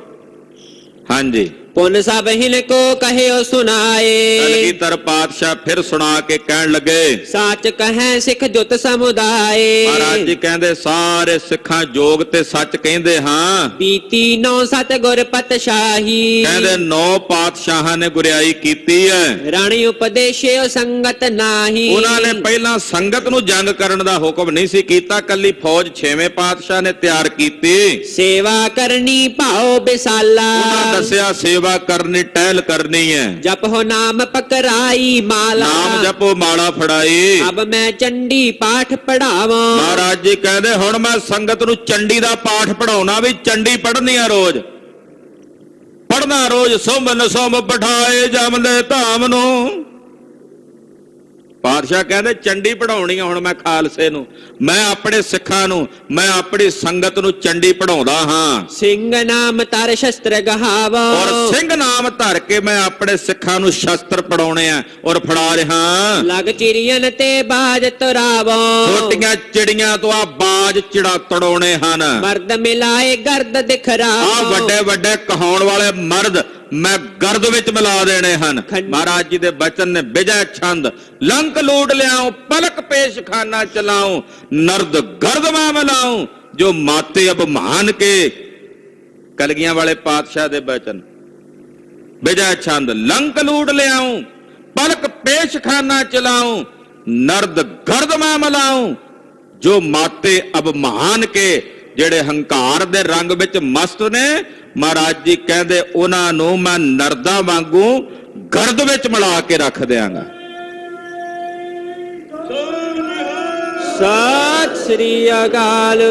ਹਾਂਜੀ, ਪੁਨ ਸਭ ਹਿਨ ਕੋ ਕਹਿਓ ਸੁਨਾਏ। ਕਲਗੀਧਰ ਪਾਤਸ਼ਾਹ ਫਿਰ ਸੁਣਾ ਕੇ ਕਹਿਣ ਲੱਗੇ, ਸਾਚ ਕਹੈ ਸਿੱਖ ਜੁਤ ਸਮੁਦਾਏ। ਮਹਾਰਾਜ ਜੀ ਕਹਿੰਦੇ ਸਾਰੇ ਸਿੱਖਾਂ ਜੋਗ ਤੇ ਸੱਚ ਕਹਿੰਦੇ ਹਾਂ। ਪੀਤੀ ਨੌ ਸਤ ਗੁਰ ਪਤਸ਼ਾਹੀ। ਕਹਿੰਦੇ 9 ਪਾਤਸ਼ਾਹਾਂ ਨੇ ਗੁਰਿਆਈ ਕੀਤੀ ਹੈ। ਰਾਣੀ ਉਪਦੇਸ਼ਿਓ ਸੰਗਤ ਨਾਹੀ। ਉਹਨਾਂ ਨੇ ਪਹਿਲਾਂ ਸੰਗਤ ਨੂੰ ਜੰਗ ਕਰਨ ਦਾ ਹੁਕਮ ਨਹੀਂ ਸੀ ਕੀਤਾ, ਕੱਲੀ ਫੌਜ 6ਵੇਂ ਪਾਤਸ਼ਾਹ ਨੇ ਤਿਆਰ ਕੀਤੀ। ਸੇਵਾ ਕਰਨੀ ਭਾਉ ਬਿਸਾਲਾ। ਉਹਨਾਂ ਦੱਸਿਆ ਸੇਵਾ ਕਰਨੀ, ਟਹਿਲ ਕਰਨੀ ਹੈ। ਜਪੋ ਨਾਮ ਪਕਰਾਈ ਮਾਲਾ। ਨਾਮ ਜਪੋ ਮਾਲਾ ਫੜਾਈ। ਅਬ ਮੈਂ ਚੰਡੀ ਪਾਠ ਪੜਾਵਾਂ। ਮਹਾਰਾਜ ਜੀ ਕਹਿੰਦੇ ਹੁਣ ਮੈਂ ਸੰਗਤ ਨੂੰ ਚੰਡੀ ਦਾ ਪਾਠ ਪੜਾਉਣਾ, ਵੀ ਚੰਡੀ ਪੜ੍ਹਨੀ ਆ ਰੋਜ਼, ਪੜ੍ਹਨਾ ਰੋਜ਼। ਸੁਮਨ ਸੁਮ ਪਠਾਏ ਜਮਲੇ ਧਾਮ ਨੂੰ। ਪਾਤਸ਼ਾਹ ਕਹਿੰਦੇ ਚੰਡੀ ਪੜਾਉਣੀ ਆ ਹੁਣ ਮੈਂ ਖਾਲਸੇ ਨੂੰ, ਮੈਂ ਆਪਣੇ ਸਿੱਖਾਂ ਨੂੰ, ਮੈਂ ਆਪਣੀ ਸੰਗਤ ਨੂੰ ਚੰਡੀ ਪੜਾਉਂਦਾ ਹਾਂ। ਸਿੰਘ ਨਾਮ ਧਰ ਸ਼ਸਤਰ ਗਹਾਵੋ। ਔਰ ਸਿੰਘ ਨਾਮ ਧਰ ਕੇ ਮੈਂ ਆਪਣੇ ਸਿੱਖਾਂ ਨੂੰ ਸ਼ਸਤਰ ਪੜਾਉਣੇ ਆ ਔਰ ਫੜਾ ਰਿਹਾ। ਲਗ ਚਿੜੀਆਂ ਤੇ ਬਾਜ ਤੁਰਾਵੋ। ਛੋਟੀਆਂ ਚਿੜੀਆਂ ਤੋਂ ਆ ਬਾਜ ਚਿੜਾ ਤੜਾਉਣੇ ਹਨ। ਮਰਦ ਮਿਲਾਏ ਗਰਦ ਦਿਖਰਾਵੋ। ਆ ਵੱਡੇ ਵੱਡੇ ਕਹਾਉਣ ਵਾਲੇ ਮਰਦ ਮੈਂ ਗਰਦ ਵਿੱਚ ਮਿਲਾ ਦੇਣੇ ਹਨ। ਮਹਾਰਾਜ ਜੀ ਦੇ ਬਚਨ ਨੇ ਵਿਜੈ ਛੰਦ, ਲੰਕ ਲੂਟ ਲਿਆਉ ਪਲਕ ਪੇਸ਼ ਖਾਨਾ ਚਲਾਉ, ਨਰਦ ਗਰਦ ਮੈਂ ਮਿਲਾਉ ਜੋ ਮਾਤੇ ਅਭਮਾਨ ਕੇ। ਕਲਗੀਆਂ ਵਾਲੇ ਪਾਤਸ਼ਾਹ ਦੇ ਬਚਨ, ਵਿਜੈ ਛੰਦ, ਲੰਕ ਲੂਟ ਲਿਆਉ ਪਲਕ ਪੇਸ਼ ਖਾਨਾ ਚਲਾਉ, ਨਰਦ ਗਰਦ ਮੈਂ ਮਿਲਾਉ ਜੋ ਮਾਤੇ ਅਭਮਾਨ ਕੇ। ਜਿਹੜੇ ਹੰਕਾਰ ਦੇ ਰੰਗ ਵਿੱਚ ਮਸਤ ਨੇ, ਮਹਾਰਾਜ ਜੀ ਕਹਿੰਦੇ ਉਹਨਾਂ ਨੂੰ ਮੈਂ ਨਰਦਾਂ ਵਾਂਗੂ ਗਰਦ ਵਿੱਚ ਮਿਲਾ ਕੇ ਰੱਖ ਦਿਆਂਗਾ। ਸਤਿ ਸ੍ਰੀ ਅਕਾਲ।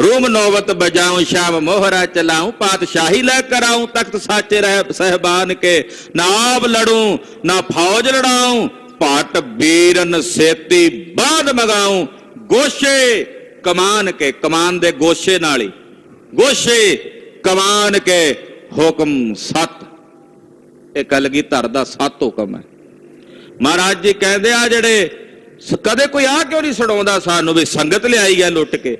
ਰੂਮ ਨੌਬਤ ਬਜਾਉਂ ਸ਼ਾਮ ਮੋਹਰਾ ਚਲਾਉਂ, ਪਾਤਸ਼ਾਹੀ ਲੈ ਕਰ ਆऊं ਤਖਤ ਸਾਚੇ ਰਹਿ ਸਹਿਬਾਨ ਕੇ। ਨਾ ਆਪ ਲੜੂं ਨਾ ਫੌਜ ਲੜਾऊं, ਪਾਟ ਬੀਰਨ ਸੇਤੀ ਬਾਦ ਮਗਾऊं, ਗੋਸ਼ੇ ਕਮਾਨ ਕੇ। ਕਮਾਨ ਦੇ ਗੋਸ਼ੇ ਨਾਲ ਹੀ, ਗੋਸ਼ੇ ਕਮਾਨ ਕੇ ਹੁਕਮ 7। ਇਹ ਕਲਗੀਧਰ ਦਾ 7 ਹੁਕਮ ਹੈ। ਮਹਾਰਾਜ ਜੀ ਕਹਿੰਦੇ ਆ ਜਿਹੜੇ ਕਦੇ ਕੋਈ ਆ ਕਿਉਂ ਨਹੀਂ ਸੁਣਾਉਂਦਾ ਸਾਨੂੰ ਵੀ ਸੰਗਤ ਲਿਆਈ ਹੈ ਲੁੱਟ ਕੇ?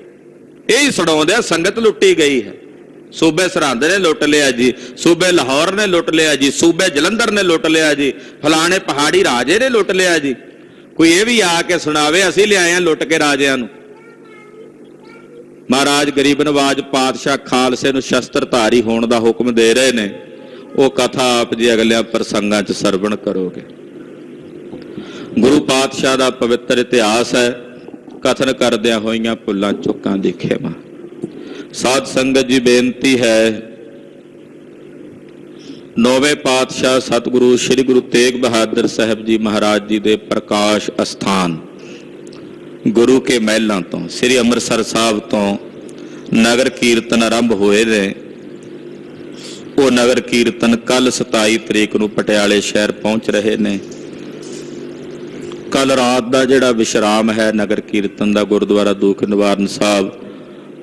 ਇਹ ਹੀ ਸੁਣਾਉਂਦੇ ਆ ਸੰਗਤ ਲੁੱਟੀ ਗਈ ਹੈ। ਸੂਬੇ ਸਰਹੰਦ ਨੇ ਲੁੱਟ ਲਿਆ ਜੀ, ਸੂਬੇ ਲਾਹੌਰ ਨੇ ਲੁੱਟ ਲਿਆ ਜੀ, ਸੂਬੇ ਜਲੰਧਰ ਨੇ ਲੁੱਟ ਲਿਆ ਜੀ, ਫਲਾਣੇ ਪਹਾੜੀ ਰਾਜੇ ਨੇ ਲੁੱਟ ਲਿਆ ਜੀ। ਕੋਈ ਇਹ ਵੀ ਆ ਕੇ ਸੁਣਾਵੇ ਅਸੀਂ ਲਿਆਏ ਆ ਲੁੱਟ ਕੇ ਰਾਜਿਆਂ ਨੂੰ। ਮਹਾਰਾਜ ਗਰੀਬ ਨਵਾਜ ਪਾਤਸ਼ਾਹ ਖਾਲਸੇ ਨੂੰ ਸ਼ਸਤਰਧਾਰੀ ਹੋਣ ਦਾ ਹੁਕਮ ਦੇ ਰਹੇ ਨੇ। ਉਹ ਕਥਾ ਆਪ ਜੀ ਅਗਲਿਆਂ ਪ੍ਰਸੰਗਾਂ 'ਚ ਸਰਵਣ ਕਰੋਗੇ। ਗੁਰੂ ਪਾਤਸ਼ਾਹ ਦਾ ਪਵਿੱਤਰ ਇਤਿਹਾਸ ਹੈ। ਕਥਨ ਕਰਦਿਆਂ ਹੋਈਆਂ ਭੁੱਲਾਂ ਚੁੱਕਾਂ ਦੀ ਖਿਮਾ। ਸਾਧ ਸੰਗਤ ਜੀ ਬੇਨਤੀ ਹੈ, 9ਵੇਂ ਪਾਤਸ਼ਾਹ ਸਤਿਗੁਰੂ ਸ੍ਰੀ ਗੁਰੂ ਤੇਗ ਬਹਾਦਰ ਸਾਹਿਬ ਜੀ ਮਹਾਰਾਜ ਜੀ ਦੇ ਪ੍ਰਕਾਸ਼ ਅਸਥਾਨ ਗੁਰੂ ਕੇ ਮਹਿਲਾਂ ਤੋਂ ਸ੍ਰੀ ਅੰਮ੍ਰਿਤਸਰ ਸਾਹਿਬ ਤੋਂ ਨਗਰ ਕੀਰਤਨ ਆਰੰਭ ਹੋਏ ਨੇ। ਉਹ ਨਗਰ ਕੀਰਤਨ ਕੱਲ 27 ਤਰੀਕ ਨੂੰ ਪਟਿਆਲੇ ਸ਼ਹਿਰ ਪਹੁੰਚ ਰਹੇ ਨੇ। ਕੱਲ ਰਾਤ ਦਾ ਜਿਹੜਾ ਵਿਸ਼ਰਾਮ ਹੈ ਨਗਰ ਕੀਰਤਨ ਦਾ, ਗੁਰਦੁਆਰਾ ਦੁੱਖ ਨਿਵਾਰਨ ਸਾਹਿਬ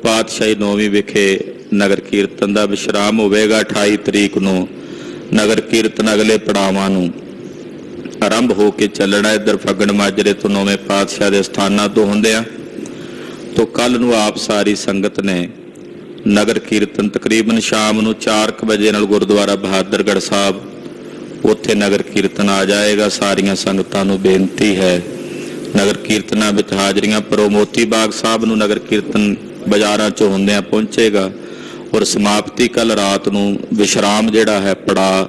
ਪਾਤਸ਼ਾਹੀ 9ਵੀਂ ਵਿਖੇ ਨਗਰ ਕੀਰਤਨ ਦਾ ਵਿਸ਼ਰਾਮ ਹੋਵੇਗਾ। 28 ਤਰੀਕ ਨੂੰ ਨਗਰ ਕੀਰਤਨ ਅਗਲੇ ਪੜਾਵਾਂ ਨੂੰ ਆਰੰਭ ਹੋ ਕੇ ਚੱਲਣਾ। ਇੱਧਰ ਫੱਗਣ ਮਾਜਰੇ ਤੋਂ 9ਵੇਂ ਪਾਤਸ਼ਾਹ ਦੇ ਸਥਾਨਾਂ ਤੋਂ ਹੁੰਦਿਆਂ ਤੋਂ ਕੱਲ ਨੂੰ ਆਪ ਸਾਰੀ ਸੰਗਤ ਨੇ ਨਗਰ ਕੀਰਤਨ ਤਕਰੀਬਨ ਸ਼ਾਮ ਨੂੰ 4 ਵਜੇ ਨਾਲ ਗੁਰਦੁਆਰਾ ਬਹਾਦਰਗੜ੍ਹ ਸਾਹਿਬ ਉੱਥੇ ਨਗਰ ਕੀਰਤਨ ਆ ਜਾਏਗਾ। ਸਾਰੀਆਂ ਸੰਗਤਾਂ ਨੂੰ ਬੇਨਤੀ ਹੈ ਨਗਰ ਕੀਰਤਨਾਂ ਵਿੱਚ ਹਾਜ਼ਰੀਆਂ ਭਰੋ। ਮੋਤੀ ਬਾਗ ਸਾਹਿਬ ਨੂੰ ਨਗਰ ਕੀਰਤਨ ਬਾਜ਼ਾਰਾਂ 'ਚੋਂ ਹੁੰਦਿਆਂ ਪਹੁੰਚੇਗਾ ਔਰ ਸਮਾਪਤੀ ਕੱਲ ਰਾਤ ਨੂੰ ਵਿਸ਼ਰਾਮ ਜਿਹੜਾ ਹੈ ਪੜਾ